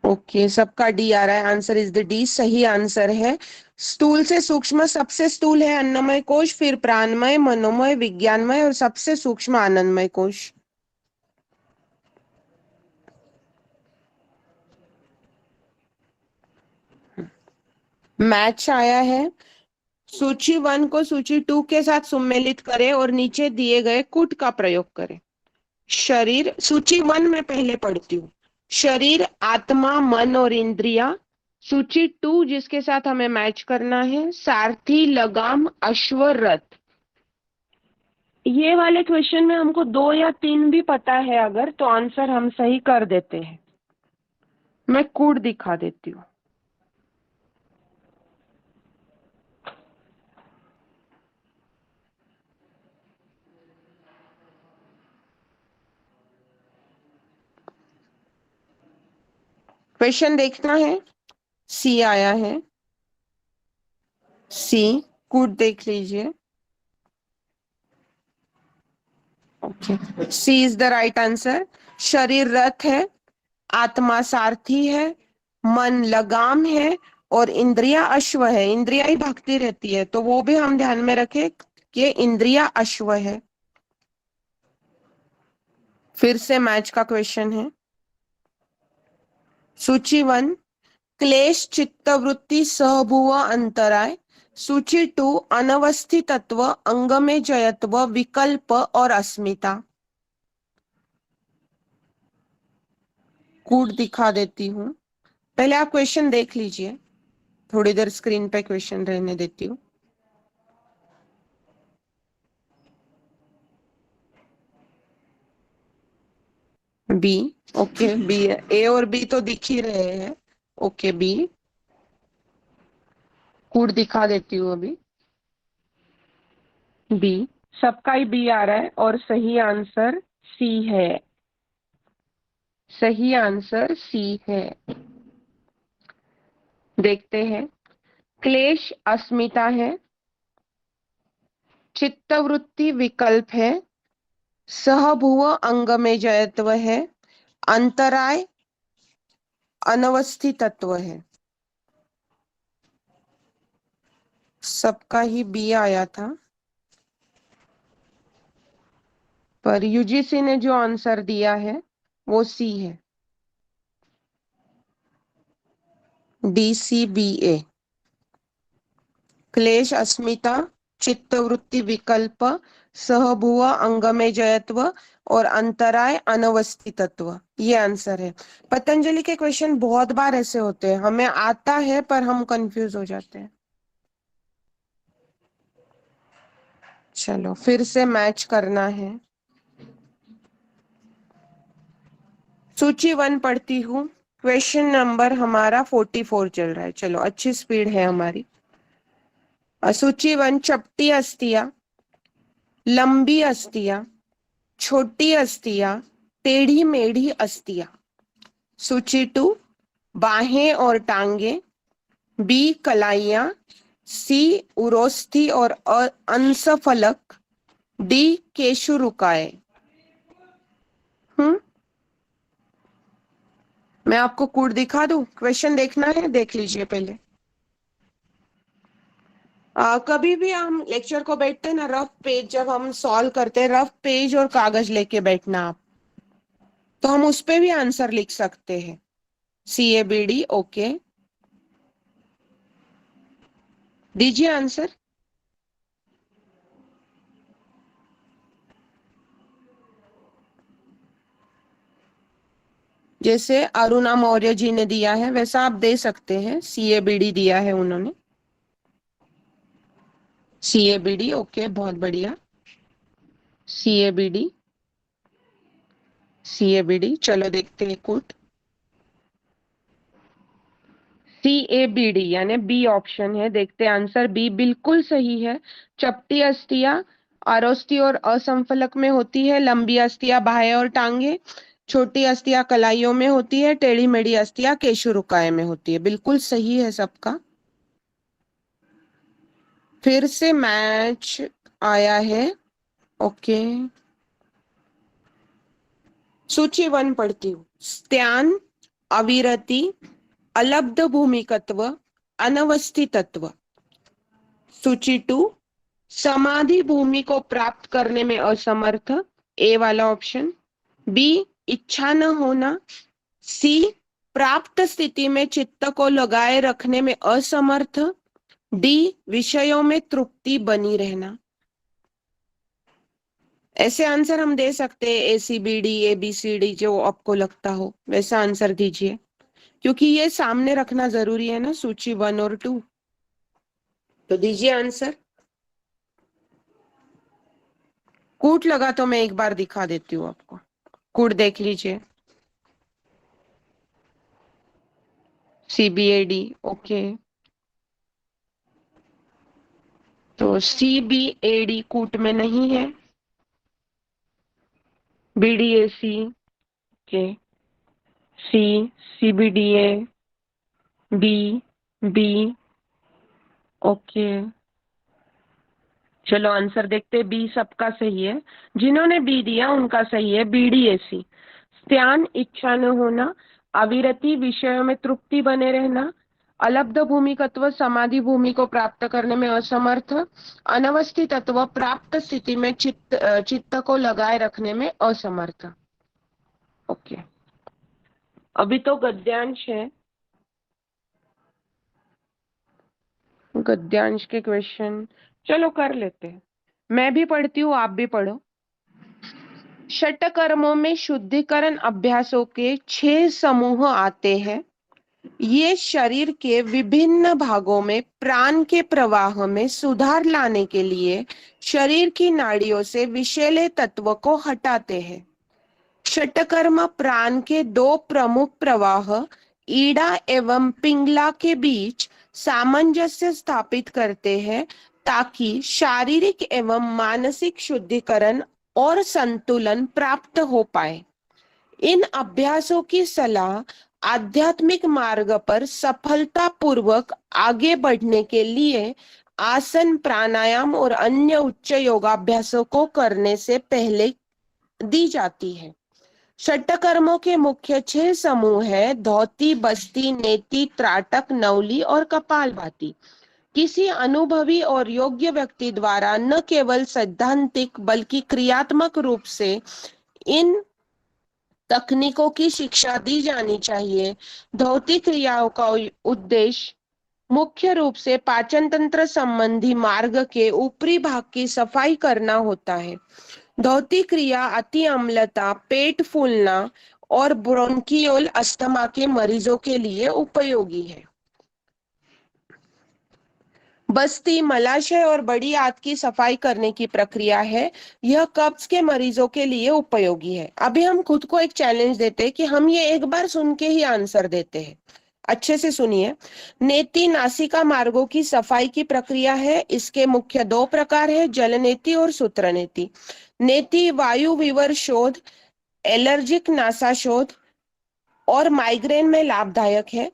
okay, सबका डी आ रहा है। आंसर इज द डी, सही आंसर है। स्थूल से सूक्ष्म सबसे स्थूल है अन्नमय कोश, फिर प्राणमय, मनोमय, विज्ञानमय और सबसे सूक्ष्म आनंदमय कोश। मैच आया है। सूची 1 को सूची 2 के साथ सुमेलित करें और नीचे दिए गए कूट का प्रयोग करें। शरीर, सूची 1 में पहले पढ़ती हूँ। शरीर, आत्मा, मन और इंद्रिया। सूची 2 जिसके साथ हमें मैच करना है, सारथी, लगाम, अश्व, रथ। ये वाले क्वेश्चन में हमको 2 या 3 भी पता है अगर, तो आंसर हम सही कर देते हैं। मैं कूट दिखा देती हूँ। क्वेश्चन देखना है। सी आया है, सी, कूट देख लीजिए। Okay, C is the right answer. शरीर रथ है, आत्मा सारथी है, मन लगाम है, और इंद्रिया अश्व है। इंद्रिया ही भागती रहती है, तो वो भी हम ध्यान में रखें कि इंद्रिया अश्व है। फिर से मैच का क्वेश्चन है। सूची 1, क्लेश चित्तवृत्ति सहभुव अंतराय। सूची 2, अनवस्थितत्व, अंग में जयत्व, विकल्प और अस्मिता। कूट दिखा देती हूँ, पहले आप क्वेश्चन देख लीजिए। थोड़ी देर स्क्रीन पे क्वेश्चन रहने देती हूँ। बी, ओके, बी है। ए और बी तो दिख ही रहे हैं। ओके, बी, कूट दिखा देती हूँ अभी। बी, सबका ही बी आ रहा है, और सही आंसर सी है। सही आंसर सी है। देखते हैं। क्लेश अस्मिता है, चित्तवृत्ति विकल्प है, सहभुव अंग में जयत्व है, अंतराय अनवस्थितत्व है। सबका ही बी आया था, पर यूजीसी ने जो आंसर दिया है वो सी है। DCBA, क्लेश अस्मिता, चित्तवृत्ति विकल्प, सहभुव अंग में जयत्व और अंतराय अनवस्थितत्व, ये आंसर है। पतंजलि के क्वेश्चन बहुत बार ऐसे होते हैं, हमें आता है पर हम कंफ्यूज हो जाते हैं। चलो फिर से मैच करना है। सूची 1 पढ़ती हूँ। क्वेश्चन नंबर हमारा 44 चल रहा है। चलो, अच्छी स्पीड है हमारी। सूची 1, चपटी अस्थियां, लंबी अस्थियां, छोटी अस्थियां, टेढ़ी मेढ़ी अस्थियां। सूची 2, बाहें और टांगे, बी कलाइयां, सी उरोस्थी और अंशफलक, डी केशुरुकाय। हम्म, मैं आपको कोड दिखा दूं? क्वेश्चन देखना है, देख लीजिए पहले। कभी भी हम लेक्चर को बैठते हैं ना, रफ पेज जब हम सॉल्व करते हैं, रफ पेज और कागज लेके बैठना आप, तो हम उस पे भी आंसर लिख सकते हैं। CABD, ओके, दीजिए आंसर। जैसे अरुणा मौर्य जी ने दिया है वैसा आप दे सकते हैं। CABD दिया है उन्होंने। CABD, ओके, बहुत बढ़िया। CABD, CABD, चलो देखते हैं कुट। CABD यानी बी ऑप्शन है। देखते हैं आंसर। बी बिल्कुल सही है। चपटी अस्थियां आरोस्थी और असंफलक में होती है, लंबी अस्थियां बाहें और टांगे, छोटी अस्थियां कलाइयों में होती है, टेढ़ी मेढ़ी अस्थियां केशुरुकाय में होती है। बिल्कुल सही है सबका। फिर से मैच आया है। ओके, सूची 1 पढ़ती हूँ। स्त्यान, अविरति, अलब्ध भूमिकत्व, अनवस्थितत्व। सूची 2, समाधि भूमि को प्राप्त करने में असमर्थ, ए वाला ऑप्शन, बी इच्छा न होना, सी प्राप्त स्थिति में चित्त को लगाए रखने में असमर्थ, डी विषयों में तृप्ति बनी रहना। ऐसे आंसर हम दे सकते हैं ACBD, ABCD, जो आपको लगता हो वैसा आंसर दीजिए, क्योंकि ये सामने रखना जरूरी है ना, सूची 1 और 2। तो दीजिए आंसर। कूट लगा तो मैं एक बार दिखा देती हूँ आपको। कूट देख लीजिए। CBAD, ओके, तो CBAD कूट में नहीं है। BDAC, ओके, सी, CBDA, बी, बी, ओके। चलो आंसर देखते, बी सबका सही है। जिन्होंने बी दिया उनका सही है, BDAC। ध्यान, इच्छा न होना, अविरति, विषयों में तृप्ति बने रहना, अलब्ध भूमिकत्व, समाधि भूमि को प्राप्त करने में असमर्थ, अनवस्थित तत्व, प्राप्त स्थिति में चित्त को लगाए रखने में असमर्थ। ओके, अभी तो गद्यांश है। गद्यांश के क्वेश्चन चलो कर लेते हैं। मैं भी पढ़ती हूँ, आप भी पढ़ो। षटकर्मों में शुद्धिकरण अभ्यासों के 6 समूह आते हैं। ये शरीर के विभिन्न भागों में प्राण के प्रवाह में सुधार लाने के लिए शरीर की नाड़ियों से विषैले तत्व को हटाते हैं। षटकर्म प्राण के 2 प्रमुख प्रवाह ईड़ा एवं पिंगला के बीच सामंजस्य स्थापित करते हैं, ताकि शारीरिक एवं मानसिक शुद्धिकरण और संतुलन प्राप्त हो पाए। इन अभ्यासों की सलाह आध्यात्मिक मार्ग पर सफलतापूर्वक आगे बढ़ने के लिए आसन, प्राणायाम और अन्य उच्च योगाभ्यासों को करने से पहले दी जाती है। षटकर्मों के मुख्य 6 समूह है: धौती, बस्ती, नेति, त्राटक, नवली और कपालभाति। किसी अनुभवी और योग्य व्यक्ति द्वारा न केवल सैद्धांतिक बल्कि क्रियात्मक रूप से इन तकनीकों की शिक्षा दी जानी चाहिए। धौतिक क्रियाओं का उद्देश्य मुख्य रूप से पाचन तंत्र संबंधी मार्ग के ऊपरी भाग की सफाई करना होता है। धौतिक क्रिया अति अम्लता, पेट फूलना और ब्रोंकियोल अस्थमा के मरीजों के लिए उपयोगी है। बस्ती मलाशय और बड़ी आंत की सफाई करने की प्रक्रिया है। यह कब्ज के मरीजों के लिए उपयोगी है। अभी हम खुद को एक चैलेंज देते हैं कि हम ये एक बार सुन के ही आंसर देते हैं। अच्छे से सुनिए। नेति नासिका मार्गों की सफाई की प्रक्रिया है। इसके मुख्य 2 प्रकार है: जल नेति और सूत्र नेति। नेति वायु विवर शोध, एलर्जिक नासा शोध और माइग्रेन में लाभदायक है।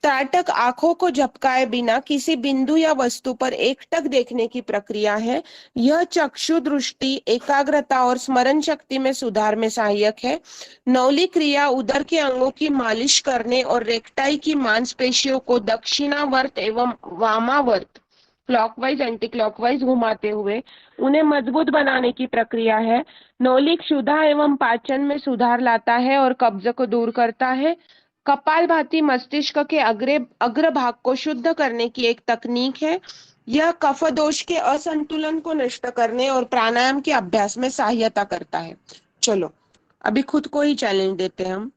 त्राटक आंखों को झपकाए बिना किसी बिंदु या वस्तु पर एकटक देखने की प्रक्रिया है। यह चक्षु दृष्टि, एकाग्रता और स्मरण शक्ति में सुधार में सहायक है। नवली क्रिया उदर के अंगों की मालिश करने और रेक्टाई की मांसपेशियों को दक्षिणावर्त एवं वामावर्त, क्लॉकवाइज एंटी क्लॉकवाइज घुमाते हुए उन्हें मजबूत बनाने की प्रक्रिया है। नौलिक क्षुधा एवं पाचन में सुधार लाता है और कब्ज को दूर करता है। कपालभाति मस्तिष्क के अग्र भाग को शुद्ध करने की एक तकनीक है। यह कफ दोष के असंतुलन को नष्ट करने और प्राणायाम के अभ्यास में सहायता करता है। चलो अभी खुद को ही चैलेंज देते हैं हम।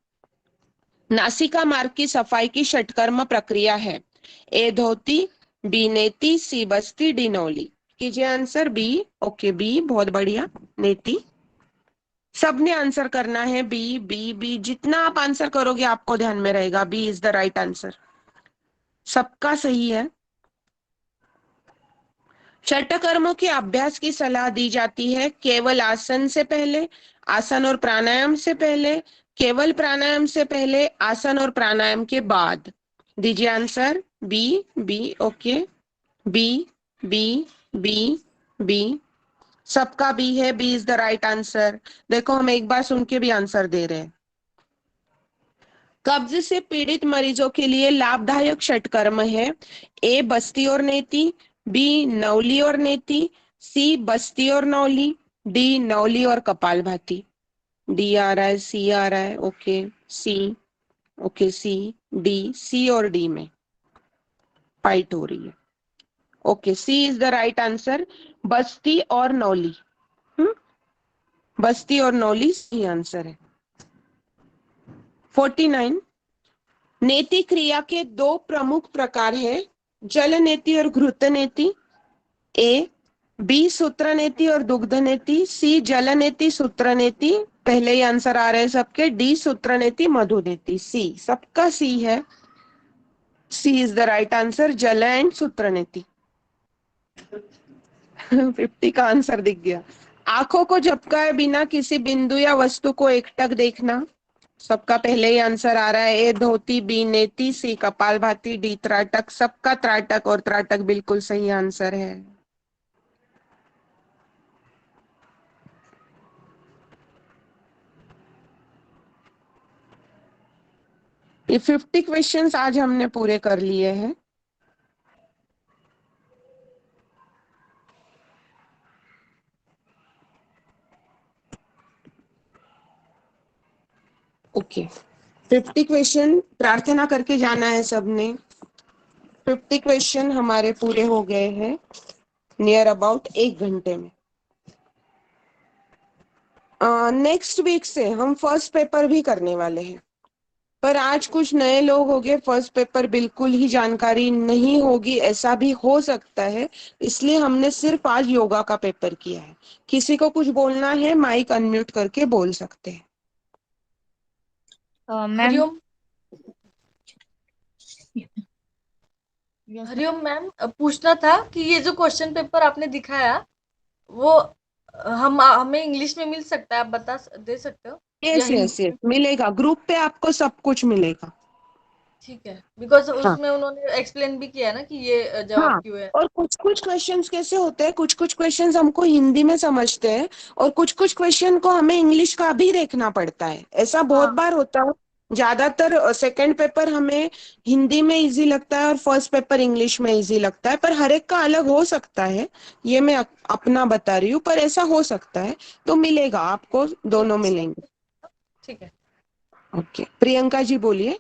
नासिका मार्ग की सफाई की षटकर्म प्रक्रिया है: ए धोती, बी नेति, सी बस्ती, डी नौली। कीजिए आंसर बी। ओके, बी बहुत बढ़िया। नेति सबने आंसर करना है। बी बी बी, जितना आप आंसर करोगे आपको ध्यान में रहेगा। B is the right answer, सबका सही है। षटकर्मों के अभ्यास की सलाह दी जाती है केवल आसन से पहले, आसन और प्राणायाम से पहले, केवल प्राणायाम से पहले, आसन और प्राणायाम के बाद। दीजिए answer. B B, okay. B B B B, सबका बी है। B is the right answer. देखो हम एक बार सुन के भी आंसर दे रहे हैं। कब्ज से पीड़ित मरीजों के लिए लाभदायक षटकर्म है: ए बस्ती और नेति, बी नवली और नेति, सी बस्ती और नवली, डी नवली और कपालभाति। डी आ रहा है, सी आ रहा है, okay C, okay C, D, C और डी में फाइट हो रही है। Okay, C is the right answer, बस्ती और नौली। बस्ती और नौली सही आंसर है। 49। नेति क्रिया के 2 प्रमुख प्रकार है: जल नेति और घृत नेति। ए बी सूत्र नेति और दुग्ध नेति, सी जल नेति सूत्र नेति, पहले ही आंसर आ रहे हैं सबके, डी सूत्र नेति मधु नेति। सी सबका सी है। सी इज द राइट आंसर, जल एंड सूत्र नेति। 50 का आंसर दिख गया। आंखों को झपकाए बिना किसी बिंदु या वस्तु को एकटक देखना। सबका पहले ही आंसर आ रहा है। ए धोती, बी नेति, सी कपालभाति, डी त्राटक। सबका त्राटक और त्राटक बिल्कुल सही आंसर है। ये 50 क्वेश्चंस आज हमने पूरे कर लिए हैं। ओके, 50 क्वेश्चन प्रार्थना करके जाना है सबने। 50 क्वेश्चन हमारे पूरे हो गए हैं नियर अबाउट 1 घंटे में। नेक्स्ट वीक से हम फर्स्ट पेपर भी करने वाले हैं, पर आज कुछ नए लोग हो गए, फर्स्ट पेपर बिल्कुल ही जानकारी नहीं होगी ऐसा भी हो सकता है, इसलिए हमने सिर्फ आज योगा का पेपर किया है। किसी को कुछ बोलना है, माइक अनम्यूट करके बोल सकते हैं। मैम, हरिओम। हरिओम मैम, पूछना था कि ये जो क्वेश्चन पेपर आपने दिखाया वो हमें इंग्लिश में मिल सकता है? आप दे सकते हो या यस हिंदी यस यस, में? मिलेगा, ग्रुप पे आपको सब कुछ मिलेगा। ठीक है, बिकॉज हाँ उसमें उन्होंने एक्सप्लेन भी किया ना कि ये जवाब हाँ। क्यों है। और कुछ कुछ क्वेश्चंस कैसे होते हैं, कुछ कुछ क्वेश्चंस हमको हिंदी में समझते हैं और कुछ कुछ क्वेश्चन को हमें इंग्लिश का भी देखना पड़ता है, ऐसा बहुत हाँ, बार होता है। ज्यादातर सेकंड पेपर हमें हिंदी में इजी लगता है और फर्स्ट पेपर इंग्लिश में इजी लगता है, पर हर एक का अलग हो सकता है। ये मैं अपना बता रही हूँ, पर ऐसा हो सकता है। तो मिलेगा आपको, ठीक दोनों है, मिलेंगे। ठीक है। ओके, प्रियंका जी बोलिए।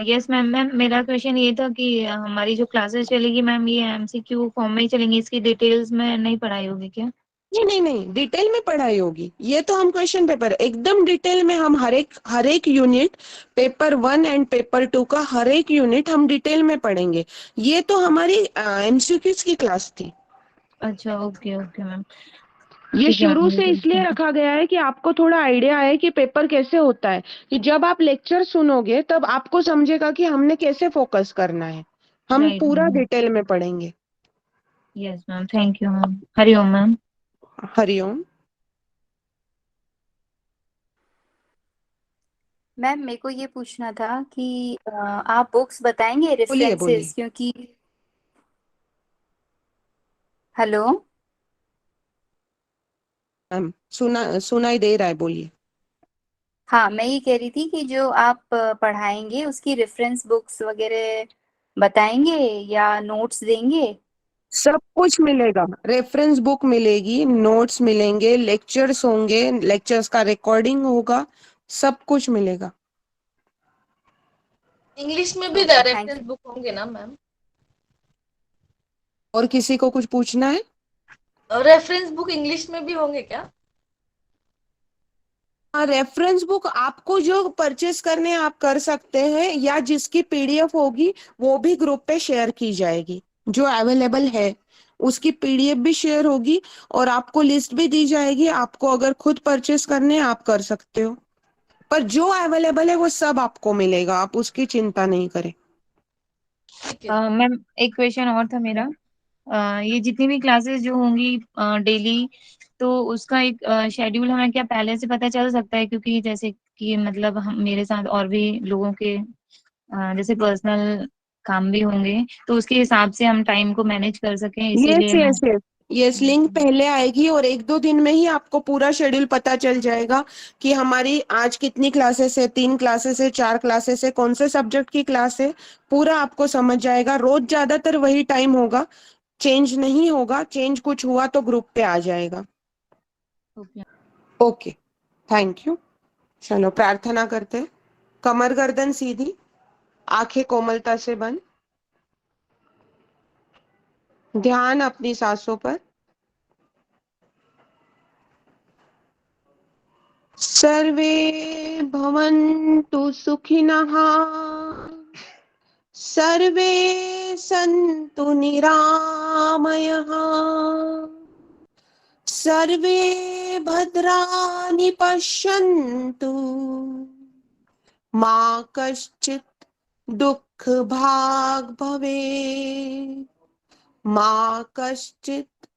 Yes ma'am. मैम मेरा क्वेश्चन ये था कि हमारी जो क्लासेस चलेगी मैम, ये एमसीक्यू फॉर्म में ही चलेंगी, इसकी डिटेल्स में नहीं पढ़ाई होगी क्या? नहीं नहीं नहीं, डिटेल में पढ़ाई होगी। ये तो हम क्वेश्चन पेपर एकदम डिटेल में, हम हर एक यूनिट, पेपर 1 एंड पेपर 2 का हर एक यूनिट हम डिटेल में पढ़ेंगे। ये तो हमारी एमसीक्यूज की क्लास थी। अच्छा, ओके ओके मैम। ये ठीक है शुरू से इसलिए मैम। रखा गया है कि आपको थोड़ा आइडिया है कि पेपर कैसे होता है, कि जब आप लेक्चर सुनोगे तब आपको समझेगा कि हमने कैसे फोकस करना है। हम राइट पूरा मैम। डिटेल में पढ़ेंगे। Yes ma'am, thank you ma'am. Hariom ma'am. Hariom. Ma'am मेरे को ये पूछना था कि आप बुक्स बताएंगे बोलिए बोलिए। रेफरेंसेस, क्योंकि हेलो। मैम सुनाई दे रहा है, बोलिए। हाँ, मैं ये कह रही थी कि जो आप पढ़ाएंगे उसकी रेफरेंस बुक्स वगैरह बताएंगे या नोट्स देंगे? सब कुछ मिलेगा, रेफरेंस बुक मिलेगी, नोट्स मिलेंगे, लेक्चर्स होंगे, लेक्चर्स का रिकॉर्डिंग होगा, सब कुछ मिलेगा। इंग्लिश में भी okay, thank reference you. Book होंगे ना मैम? और किसी को कुछ पूछना है? रेफरेंस बुक इंग्लिश में भी होंगे क्या? हाँ, रेफरेंस बुक आपको जो परचेस करने हैं आप कर सकते हैं, या जिसकी पीडीएफ होगी वो भी ग्रुप पे शेयर की जाएगी। जो अवेलेबल है उसकी पीडीएफ भी शेयर होगी, और आपको लिस्ट भी दी जाएगी। आपको अगर खुद परचेस करने हैं आप कर सकते हो, पर जो अवेलेबल है वो सब आपको मिलेगा, आप उसकी चिंता नहीं करें। ठीक है। मैम एक क्वेश्चन और था मेरा। ये जितनी भी क्लासेस जो होंगी डेली, तो उसका एक शेड्यूल हमें क्या पहले से पता चल सकता है? क्योंकि जैसे कि मतलब हम, मेरे साथ और भी लोगों के जैसे पर्सनल काम भी होंगे, तो उसके हिसाब से हम टाइम को मैनेज कर सकें, यस इसीलिए मैं। यस यस, लिंक पहले आएगी और 1-2 दिन में ही आपको पूरा शेड्यूल पता चल जाएगा कि हमारी आज कितनी क्लासेस है, 3 क्लासेस है, 4 क्लासेस है, कौन से सब्जेक्ट की क्लास है, पूरा आपको समझ जाएगा। रोज ज्यादातर वही टाइम होगा, चेंज नहीं होगा। चेंज कुछ हुआ तो ग्रुप पे आ जाएगा। ओके। Okay, thank you. चलो प्रार्थना करते हैं। कमर गर्दन सीधी, आंखें कोमलता से बंद, ध्यान अपनी सांसों पर। सर्वे भवन्तु सुखिनः, सर्वे सन्तु निरामयः, सर्वे भद्राणि पश्यन्तु, मा कश्चित् दुःख भाग् भवेत्, मा कश्चित्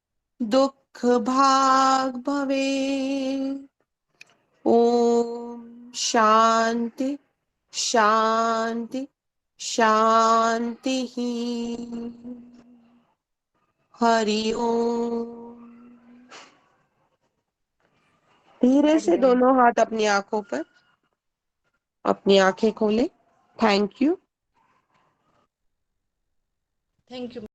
दुःख भाग् भवेत्। ओम शांति शांति शांति ही। हरि ओम। धीरे से हरि ओम। दोनों हाथ अपनी आंखों पर, अपनी आंखें खोले। Thank you. Thank you.